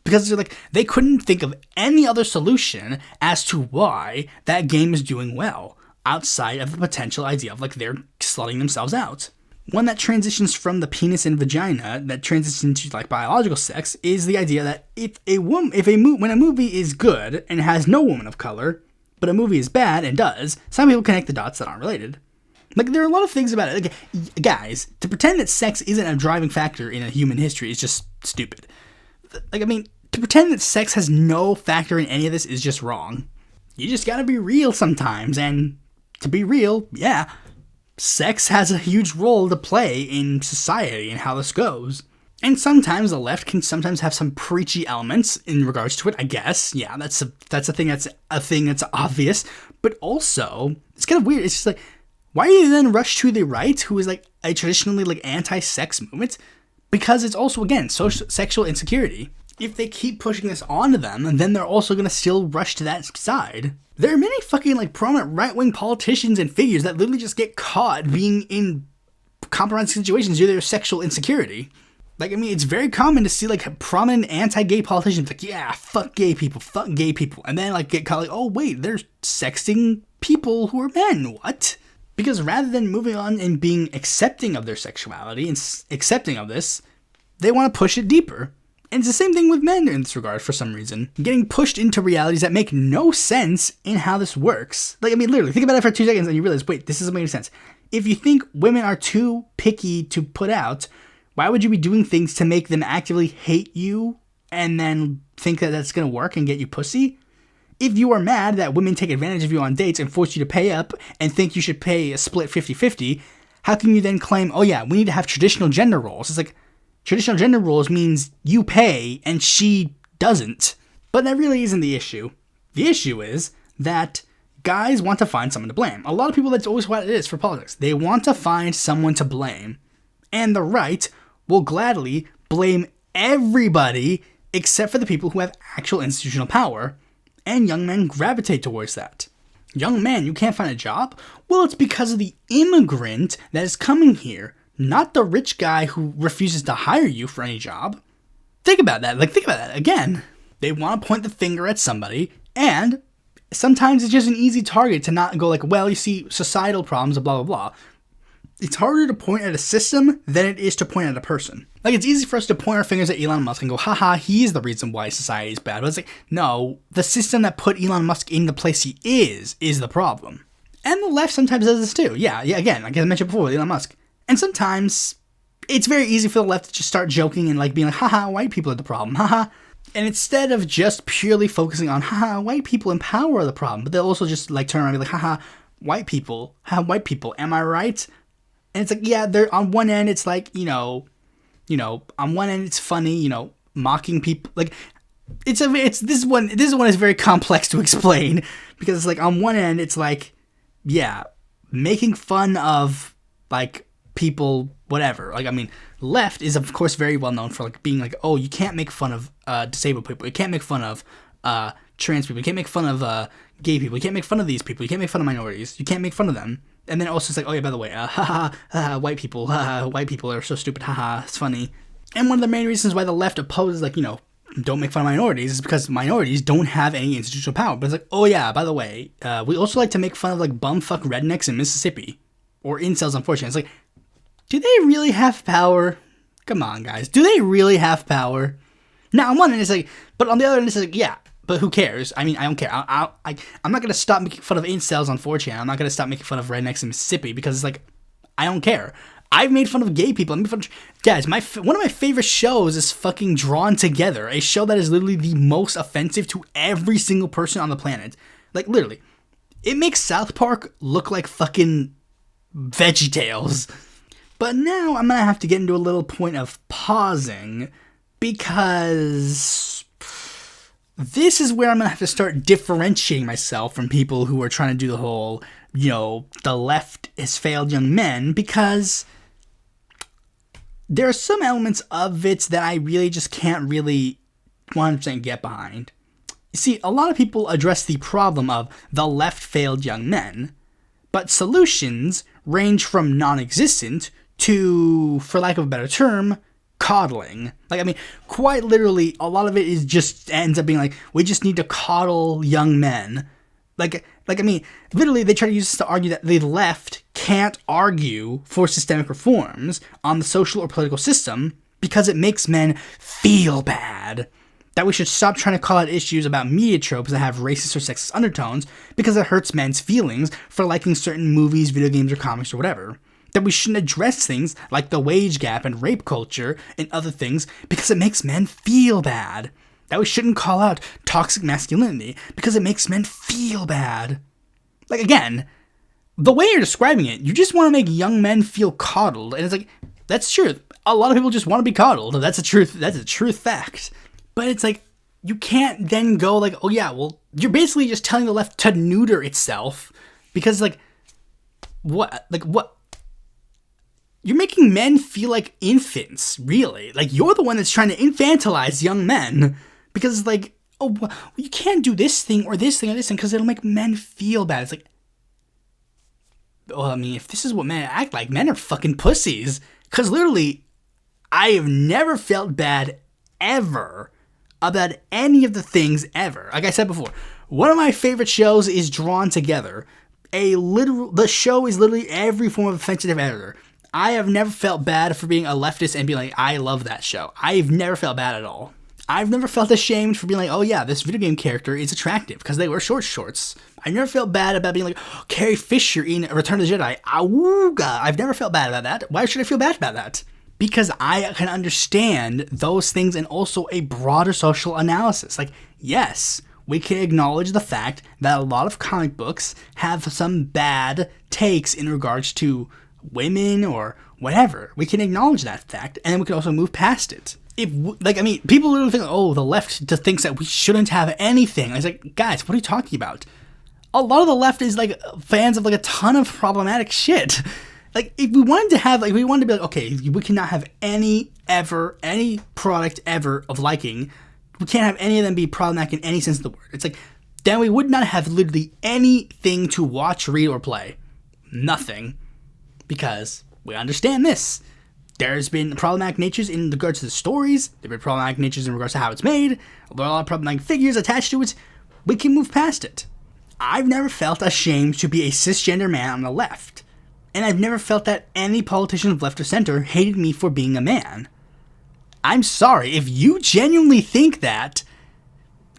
Because they couldn't think of any other solution as to why that game is doing well, outside of the potential idea of they're slutting themselves out. One that transitions from the penis and vagina, that transitions to biological sex, is the idea that when a movie is good and has no woman of color, but a movie is bad and does, some people connect the dots that aren't related. There are a lot of things about it. Guys, to pretend that sex isn't a driving factor in a human history is just stupid. To pretend that sex has no factor in any of this is just wrong. You just gotta be real sometimes, and to be real, yeah, sex has a huge role to play in society and how this goes. And sometimes the left can sometimes have some preachy elements in regards to it, I guess. Yeah, that's a thing that's obvious. But also, it's kind of weird. It's just why do you then rush to the right, who is a traditionally anti-sex movement? Because it's also, again, sexual insecurity. If they keep pushing this onto them, then they're also going to still rush to that side. There are many fucking prominent right-wing politicians and figures that literally just get caught being in compromising situations due to their sexual insecurity. It's very common to see prominent anti-gay politicians yeah, fuck gay people, and then get caught oh wait, they're sexting people who are men, what? Because rather than moving on and being accepting of their sexuality and accepting of this, they want to push it deeper. And it's the same thing with men in this regard for some reason. Getting pushed into realities that make no sense in how this works. Literally, think about it for 2 seconds and you realize, wait, this doesn't make any sense. If you think women are too picky to put out, why would you be doing things to make them actively hate you and then think that that's going to work and get you pussy? If you are mad that women take advantage of you on dates and force you to pay up and think you should pay a split 50-50, how can you then claim, oh yeah, we need to have traditional gender roles? It's like, traditional gender roles means you pay and she doesn't. But that really isn't the issue. The issue is that guys want to find someone to blame. A lot of people, that's always what it is for politics. They want to find someone to blame. And the right will gladly blame everybody except for the people who have actual institutional power. And young men gravitate towards that. Young man, you can't find a job? Well, it's because of the immigrant that is coming here, not the rich guy who refuses to hire you for any job. Think about that. Again. They want to point the finger at somebody, and sometimes it's just an easy target to not go like, well, you see, societal problems, blah, blah, blah. It's harder to point at a system than it is to point at a person. Like, it's easy for us to point our fingers at Elon Musk and go, haha, he's the reason why society is bad. But it's like, no, the system that put Elon Musk in the place he is the problem. And the left sometimes does this too. Yeah, again, like I mentioned before with Elon Musk. And sometimes it's very easy for the left to just start joking and like being like, haha, white people are the problem, haha. And instead of just purely focusing on, haha, white people in power are the problem, but they'll also just like turn around and be like, haha, white people, am I right? And it's like, yeah, they're on one end, it's like, you know, on one end it's funny, mocking people. Like, this one is very complex to explain because it's like on one end it's like, yeah, making fun of like people, whatever. Like, I mean, left is of course very well known for like being like, oh, you can't make fun of disabled people, you can't make fun of trans people, you can't make fun of gay people, you can't make fun of these people, you can't make fun of minorities, you can't make fun of them. And then also it's like, oh yeah, by the way, white people are so stupid, haha, it's funny. And one of the main reasons why the left opposes, like, don't make fun of minorities is because minorities don't have any institutional power. But it's like, oh yeah, by the way, we also like to make fun of like bumfuck rednecks in Mississippi. Or incels, unfortunately. It's like, do they really have power? Come on, guys. Do they really have power? Now, on one end, it's like, but on the other end, it's like, yeah, but who cares? I mean, I don't care. I'm not going to stop making fun of incels on 4chan. I'm not going to stop making fun of rednecks in Mississippi because it's like, I don't care. I've made fun of gay people. Guys, one of my favorite shows is fucking Drawn Together, a show that is literally the most offensive to every single person on the planet. Like, literally. It makes South Park look like fucking VeggieTales. But now I'm going to have to get into a little point of pausing because this is where I'm going to have to start differentiating myself from people who are trying to do the whole, the left has failed young men, because there are some elements of it that I really just can't really 100% get behind. You see, a lot of people address the problem of the left failed young men, but solutions range from non-existent to, for lack of a better term, coddling. Like, I mean, quite literally, a lot of it is just ends up being like, we just need to coddle young men. Like, I mean, literally, they try to use this to argue that the left can't argue for systemic reforms on the social or political system because it makes men feel bad. That we should stop trying to call out issues about media tropes that have racist or sexist undertones because it hurts men's feelings for liking certain movies, video games, or comics, or whatever. That we shouldn't address things like the wage gap and rape culture and other things because it makes men feel bad. That we shouldn't call out toxic masculinity because it makes men feel bad. Like, again, the way you're describing it, you just want to make young men feel coddled, and it's like, that's true. A lot of people just want to be coddled. That's a true fact. But it's like, you can't then go like, oh yeah, well, you're basically just telling the left to neuter itself because, like, what? You're making men feel like infants, really. Like, you're the one that's trying to infantilize young men. Because it's like, oh, well, you can't do this thing or this thing or this thing because it'll make men feel bad. It's like, well, I mean, if this is what men act like, men are fucking pussies. Because literally, I have never felt bad ever about any of the things ever. Like I said before, one of my favorite shows is Drawn Together. The show is literally every form of offensive editor. I have never felt bad for being a leftist and being like, I love that show. I've never felt bad at all. I've never felt ashamed for being like, oh yeah, this video game character is attractive because they wear shorts. I never felt bad about being like, oh, Carrie Fisher in Return of the Jedi. Awooga. I've never felt bad about that. Why should I feel bad about that? Because I can understand those things and also a broader social analysis. Like, yes, we can acknowledge the fact that a lot of comic books have some bad takes in regards to women or whatever. We can acknowledge that fact, and then we can also move past it. People literally think, oh, the left just thinks that we shouldn't have anything. I was like, guys, what are you talking about? A lot of the left is like fans of like a ton of problematic shit. Like, if we wanted to be like, okay, we cannot have any product ever of liking. We can't have any of them be problematic in any sense of the word. It's like, then we would not have literally anything to watch, read, or play. Nothing. Because we understand this. There's been problematic natures in regards to the stories. There have been problematic natures in regards to how it's made. There are a lot of problematic figures attached to it. We can move past it. I've never felt ashamed to be a cisgender man on the left. And I've never felt that any politician of left or center hated me for being a man. I'm sorry, if you genuinely think that,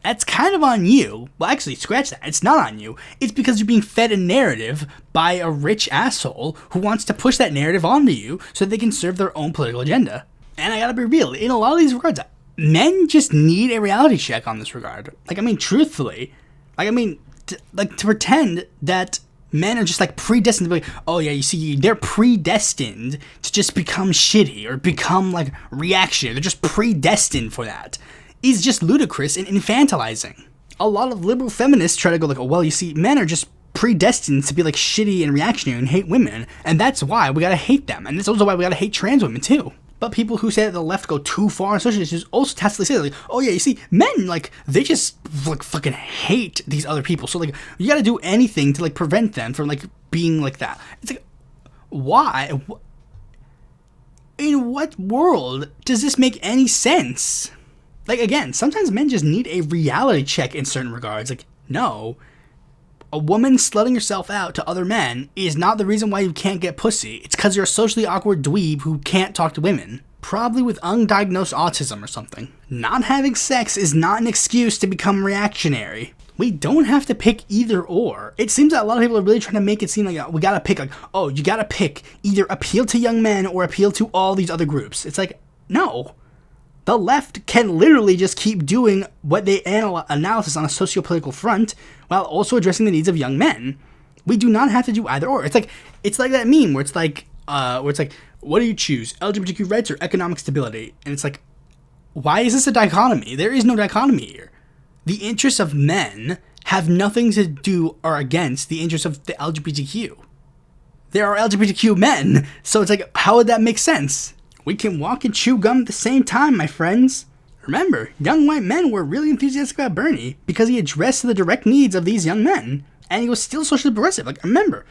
that's kind of on you. Well, actually, scratch that. It's not on you. It's because you're being fed a narrative by a rich asshole who wants to push that narrative onto you so they can serve their own political agenda. And I gotta be real, in a lot of these regards, men just need a reality check on this regard. Truthfully. To pretend that men are just like predestined to be like, oh yeah, you see, they're predestined to just become shitty or become like reactionary. They're just predestined for that. Is just ludicrous and infantilizing. A lot of liberal feminists try to go like, oh well, you see, men are just predestined to be like shitty and reactionary and hate women, and that's why we gotta hate them, and that's also why we gotta hate trans women too. But people who say that the left go too far on social issues also tacitly say like, oh yeah, you see, men like they just like fucking hate these other people, so like you gotta do anything to like prevent them from like being like that. It's like, why? In what world does this make any sense? Like, again, sometimes men just need a reality check in certain regards. Like, no, a woman slutting herself out to other men is not the reason why you can't get pussy. It's because you're a socially awkward dweeb who can't talk to women. Probably with undiagnosed autism or something. Not having sex is not an excuse to become reactionary. We don't have to pick either or. It seems that a lot of people are really trying to make it seem like we gotta pick, like, oh, you gotta pick either appeal to young men or appeal to all these other groups. It's like, no. The left can literally just keep doing what they analysis on a socio-political front while also addressing the needs of young men. We do not have to do either or. It's like that meme where it's like, what do you choose, LGBTQ rights or economic stability? And it's like, why is this a dichotomy? There is no dichotomy here. The interests of men have nothing to do or against the interests of the LGBTQ. There are LGBTQ men, so it's like, how would that make sense? We can walk and chew gum at the same time, my friends. Remember, young white men were really enthusiastic about Bernie because he addressed the direct needs of these young men, and he was still socially progressive. Like, remember,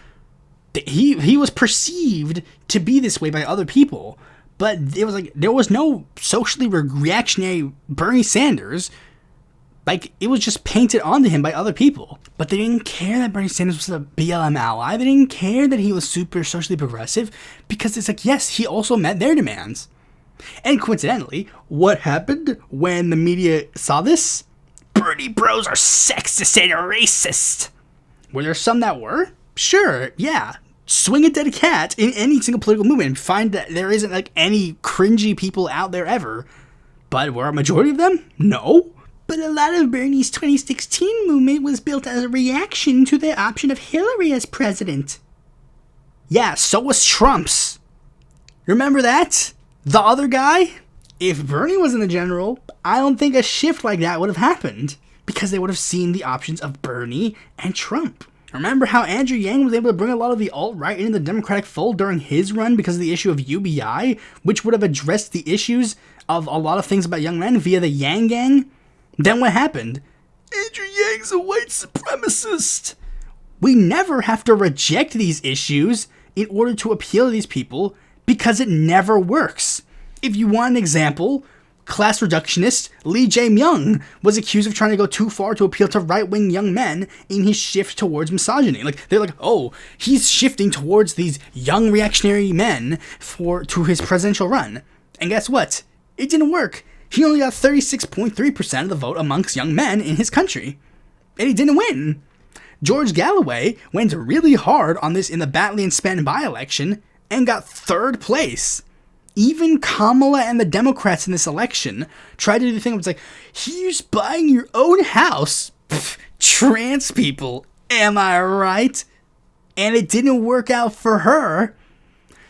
he was perceived to be this way by other people, but it was like there was no socially reactionary Bernie Sanders. Like, it was just painted onto him by other people. But they didn't care that Bernie Sanders was a BLM ally. They didn't care that he was super socially progressive because it's like, yes, he also met their demands. And coincidentally, what happened when the media saw this? Bernie bros are sexist and racist. Were there some that were? Sure, yeah. Swing a dead cat in any single political movement and find that there isn't like any cringy people out there ever. But were a majority of them? No. But a lot of Bernie's 2016 movement was built as a reaction to the option of Hillary as president. Yeah, so was Trump's. Remember that? The other guy? If Bernie wasn't the general, I don't think a shift like that would have happened. Because they would have seen the options of Bernie and Trump. Remember how Andrew Yang was able to bring a lot of the alt-right into the Democratic fold during his run because of the issue of UBI, which would have addressed the issues of a lot of things about young men via the Yang Gang? Then what happened? Andrew Yang's a white supremacist. We never have to reject these issues in order to appeal to these people because it never works. If you want an example, class reductionist Lee Jae-myung was accused of trying to go too far to appeal to right-wing young men in his shift towards misogyny. Like, they're like, oh, he's shifting towards these young reactionary men to his presidential run. And guess what? It didn't work. He only got 36.3% of the vote amongst young men in his country. And he didn't win. George Galloway went really hard on this in the Batley and Spen by-election and got third place. Even Kamala and the Democrats in this election tried to do the thing where it's like, here's buying your own house. Pfft, trans people, am I right? And it didn't work out for her.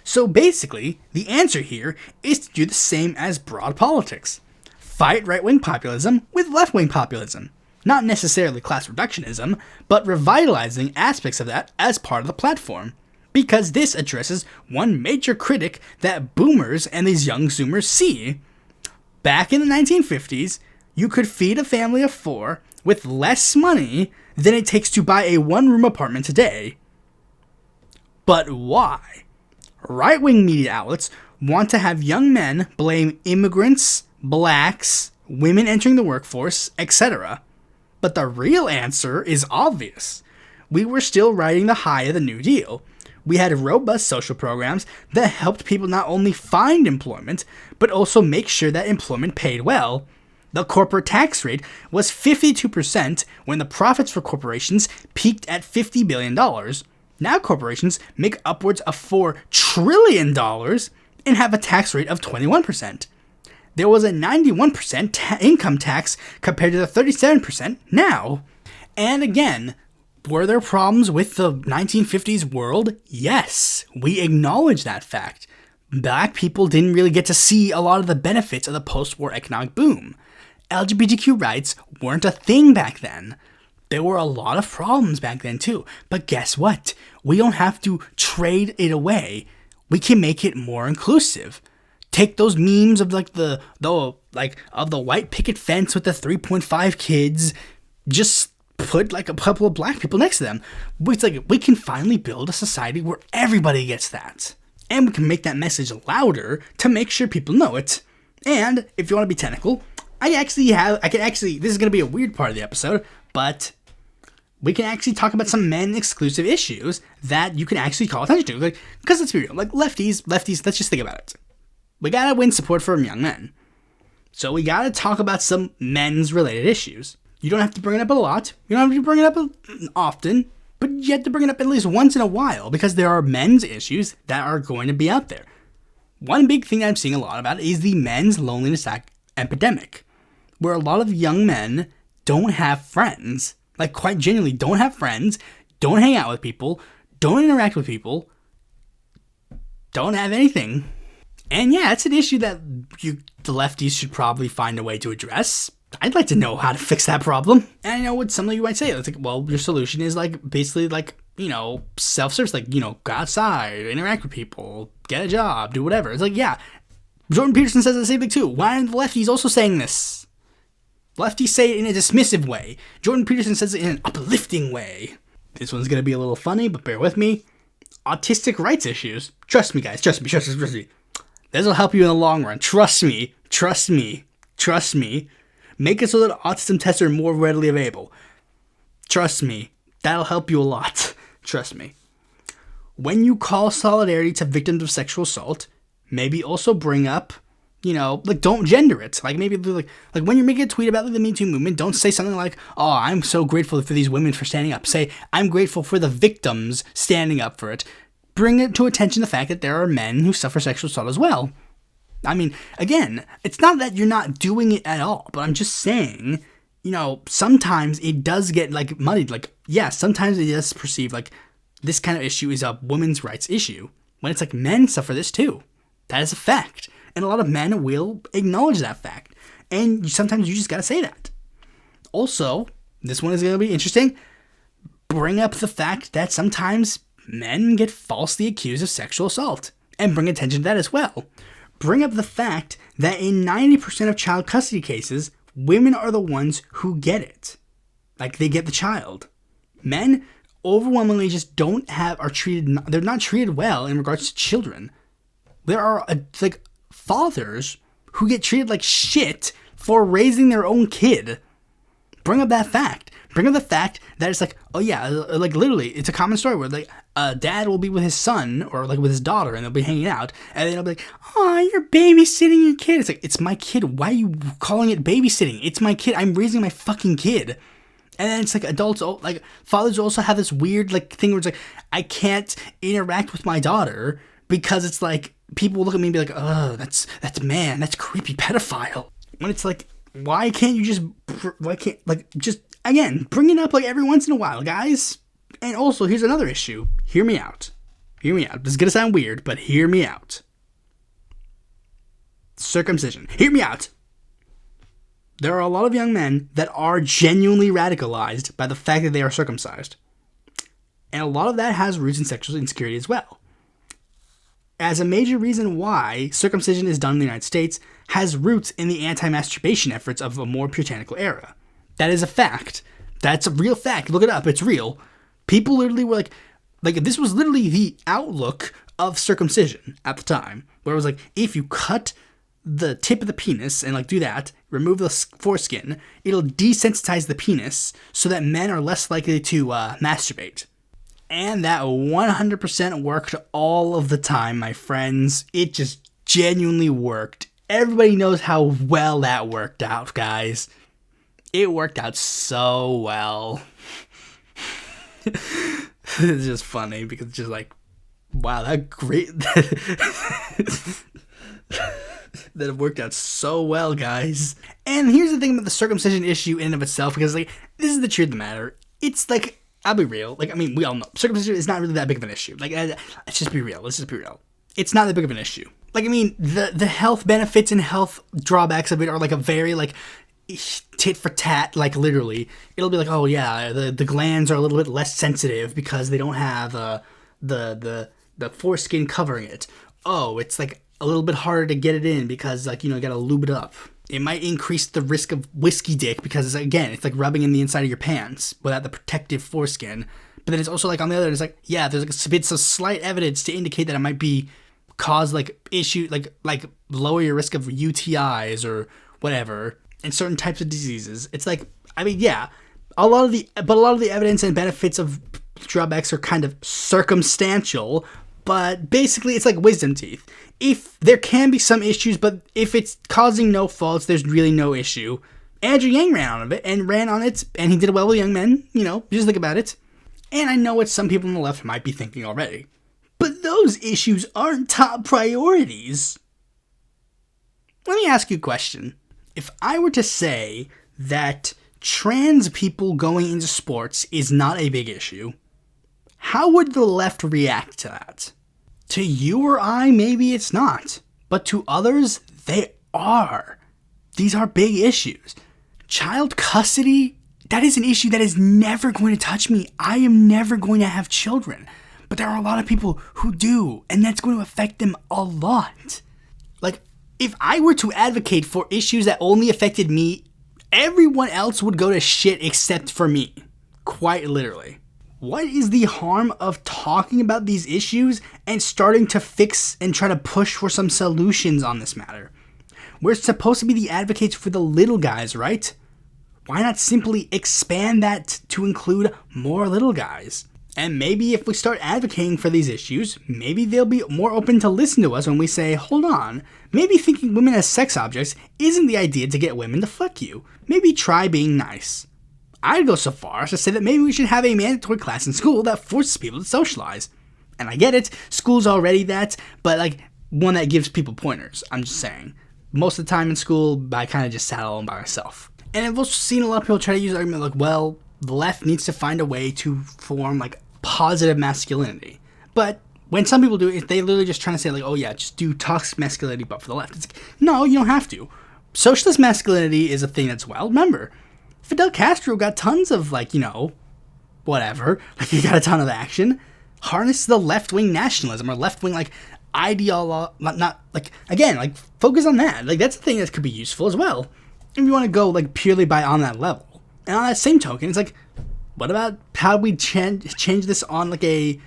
So basically, the answer here is to do the same as broad politics. Fight right-wing populism with left-wing populism. Not necessarily class reductionism, but revitalizing aspects of that as part of the platform. Because this addresses one major critic that boomers and these young zoomers see. Back in the 1950s, you could feed a family of 4 with less money than it takes to buy a one-room apartment today. But why? Right-wing media outlets want to have young men blame immigrants, blacks, women entering the workforce, etc. But the real answer is obvious. We were still riding the high of the New Deal. We had robust social programs that helped people not only find employment, but also make sure that employment paid well. The corporate tax rate was 52% when the profits for corporations peaked at $50 billion. Now corporations make upwards of $4 trillion and have a tax rate of 21%. There was a 91% income tax compared to the 37% now. And again, were there problems with the 1950s world? Yes, we acknowledge that fact. Black people didn't really get to see a lot of the benefits of the post-war economic boom. LGBTQ rights weren't a thing back then. There were a lot of problems back then too. But guess what? We don't have to trade it away. We can make it more inclusive. Take those memes of like the white picket fence with the 3.5 kids. Just put like a couple of black people next to them. It's like we can finally build a society where everybody gets that. And we can make that message louder to make sure people know it. And if you want to be technical, this is going to be a weird part of the episode, but we can actually talk about some men-exclusive issues that you can actually call attention to. Like, because let's be real, like lefties, let's just think about it. We got to win support from young men. So we got to talk about some men's related issues. You don't have to bring it up a lot. You don't have to bring it up often, but you have to bring it up at least once in a while because there are men's issues that are going to be out there. One big thing I'm seeing a lot about is the men's loneliness epidemic, where a lot of young men don't have friends. Like, quite genuinely, don't have friends, don't hang out with people, don't interact with people, don't have anything. And yeah, it's an issue that the lefties should probably find a way to address. I'd like to know how to fix that problem. And I know what some of you might say. It's like, well, your solution is like, basically like, self-service, like, go outside, interact with people, get a job, do whatever. It's like, yeah, Jordan Peterson says the same thing too. Why aren't the lefties also saying this? Lefties say it in a dismissive way. Jordan Peterson says it in an uplifting way. This one's going to be a little funny, but bear with me. Autistic rights issues. Trust me, guys. Trust me. This will help you in the long run. Trust me. Make it so that autism tests are more readily available. Trust me. That'll help you a lot. Trust me. When you call solidarity to victims of sexual assault, maybe also bring up, don't gender it. Like maybe like when you're making a tweet about the Me Too movement, don't say something like, "Oh, I'm so grateful for these women for standing up." Say, "I'm grateful for the victims standing up for it." Bring it to attention the fact that there are men who suffer sexual assault as well. I mean, again, it's not that you're not doing it at all, but I'm just saying, sometimes it does get like muddied. Like, yeah, sometimes it is perceived like this kind of issue is a women's rights issue when it's like men suffer this too. That is a fact. And a lot of men will acknowledge that fact. And sometimes you just gotta say that. Also, this one is gonna be interesting. Bring up the fact that sometimes men get falsely accused of sexual assault. And bring attention to that as well. Bring up the fact that in 90% of child custody cases, women are the ones who get it. Like, they get the child. Men overwhelmingly just they're not treated well in regards to children. There are, fathers who get treated like shit for raising their own kid. Bring up that fact. Bring up the fact that it's like, oh yeah, like literally, it's a common story where like a dad will be with his son or like with his daughter and they'll be hanging out and then they'll be like, oh, you're babysitting your kid. It's like, it's my kid. Why are you calling it babysitting? It's my kid. I'm raising my fucking kid. And then it's like adults, like fathers also have this weird like thing where it's like, I can't interact with my daughter because it's like, people will look at me and be like, oh, that's creepy pedophile. When it's like, why can't you just again, bring it up like every once in a while, guys? And also, here's another issue. Hear me out. Hear me out. This is going to sound weird, but hear me out. Circumcision. Hear me out. There are a lot of young men that are genuinely radicalized by the fact that they are circumcised. And a lot of that has roots in sexual insecurity as well. As a major reason why circumcision is done in the United States has roots in the anti-masturbation efforts of a more puritanical era. That is a fact. That's a real fact. Look it up. It's real. People literally were like this was literally the outlook of circumcision at the time, where it was like, if you cut the tip of the penis and do that, remove the foreskin, it'll desensitize the penis so that men are less likely to masturbate. And that 100% worked all of the time, my friends. It just genuinely worked. Everybody knows how well that worked out, guys. It worked out so well. It's just funny because it's just wow, that great. That it worked out so well, guys. And here's the thing about the circumcision issue in and of itself, because this is the truth of the matter. It's I'll be real. We all know circumcision is not really that big of an issue. Let's just be real. It's not that big of an issue. The health benefits and health drawbacks of it are a very tit for tat. Literally, it'll be oh yeah, the glands are a little bit less sensitive because they don't have the foreskin covering it. Oh, it's a little bit harder to get it in because you gotta lube it up. It might increase the risk of whiskey dick because again, it's rubbing in the inside of your pants without the protective foreskin. But then it's also on the other, it's yeah, there's a bit of slight evidence to indicate that it might be cause issue lower your risk of UTIs or whatever and certain types of diseases. It's yeah, a lot of the evidence and benefits of drawbacks are kind of circumstantial, but basically it's like wisdom teeth. If there can be some issues, but if it's causing no faults, there's really no issue. Andrew Yang ran on it, and he did well with young men. Just think about it. And I know what some people on the left might be thinking already. But those issues aren't top priorities. Let me ask you a question. If I were to say that trans people going into sports is not a big issue, how would the left react to that? To you or I, maybe it's not. But to others, they are. These are big issues. Child custody, that is an issue that is never going to touch me. I am never going to have children. But there are a lot of people who do, and that's going to affect them a lot. If I were to advocate for issues that only affected me, everyone else would go to shit except for me. Quite literally. What is the harm of talking about these issues and starting to fix and try to push for some solutions on this matter? We're supposed to be the advocates for the little guys, right? Why not simply expand that to include more little guys? And maybe if we start advocating for these issues, maybe they'll be more open to listen to us when we say, hold on, maybe thinking women as sex objects isn't the idea to get women to fuck you. Maybe try being nice. I'd go so far as to say that maybe we should have a mandatory class in school that forces people to socialize. And I get it, school's already that, but one that gives people pointers. I'm just saying. Most of the time in school, I kind of just sat alone by myself. And I've also seen a lot of people try to use the argument well, the left needs to find a way to form positive masculinity. But when some people do it, they literally just trying to say oh yeah, just do toxic masculinity but for the left. It's no, you don't have to. Socialist masculinity is a thing that's well. Remember, Fidel Castro got tons of whatever. He got a ton of action. Harness the left-wing nationalism or left-wing ideology. Not focus on that. That's a thing that could be useful as well. If you want to go purely on that level. And on that same token, it's what about how we change this on a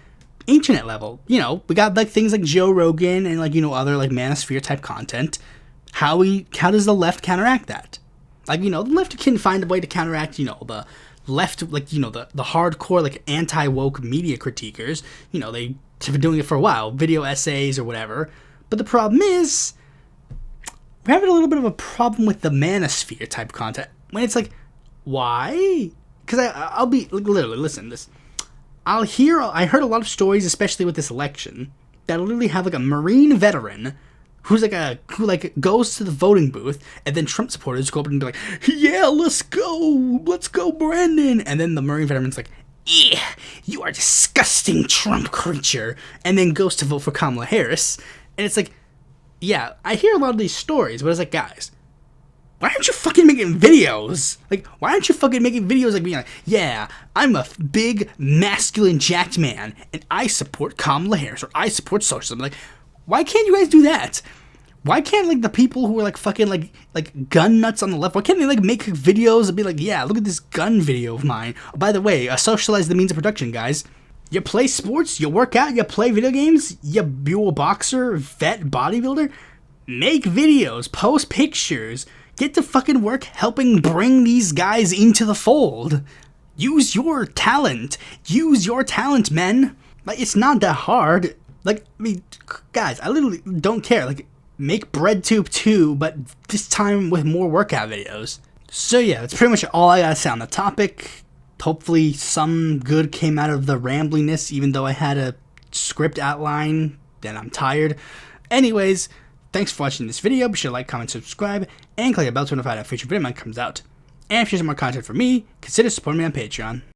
internet level? We got things like Joe Rogan and other manosphere type content. How does the left counteract that? The left can find a way to counteract, the left, the hardcore, anti-woke media critiquers. They've been doing it for a while, video essays or whatever. But the problem is, we're having a little bit of a problem with the manosphere type content. When it's why? Because I'll be, literally, listen, I heard a lot of stories, especially with this election, that literally have a Marine veteran who goes to the voting booth, and then Trump supporters go up and be yeah, let's go, Brandon. And then the Marine veteran's "Yeah, you are a disgusting Trump creature," and then goes to vote for Kamala Harris. And it's like, yeah, I hear a lot of these stories, but it's like, guys, why aren't you fucking making videos? Like, why aren't you fucking making videos like being like, yeah, I'm a big, masculine, jacked man, and I support Kamala Harris, or I support socialism. Like, why can't you guys do that? Why can't, like, the people who are, like, fucking, like gun nuts on the left, why can't they, like, make videos and be like, yeah, look at this gun video of mine. Oh, by the way, socialize the means of production, guys. You play sports, you work out, you play video games, you a boxer, vet, bodybuilder. Make videos, post pictures. Get to fucking work helping bring these guys into the fold. Use your talent. Use your talent, men. Like, it's not that hard. Like, I mean, guys, I literally don't care. Like, make BreadTube 2, but this time with more workout videos. So yeah, that's pretty much all I gotta say on the topic. Hopefully some good came out of the rambliness, even though I had a script outline, then I'm tired. Anyways, thanks for watching this video. Be sure to like, comment, subscribe, and click the bell to notify that a future video comes out. And if you want more content from me, consider supporting me on Patreon.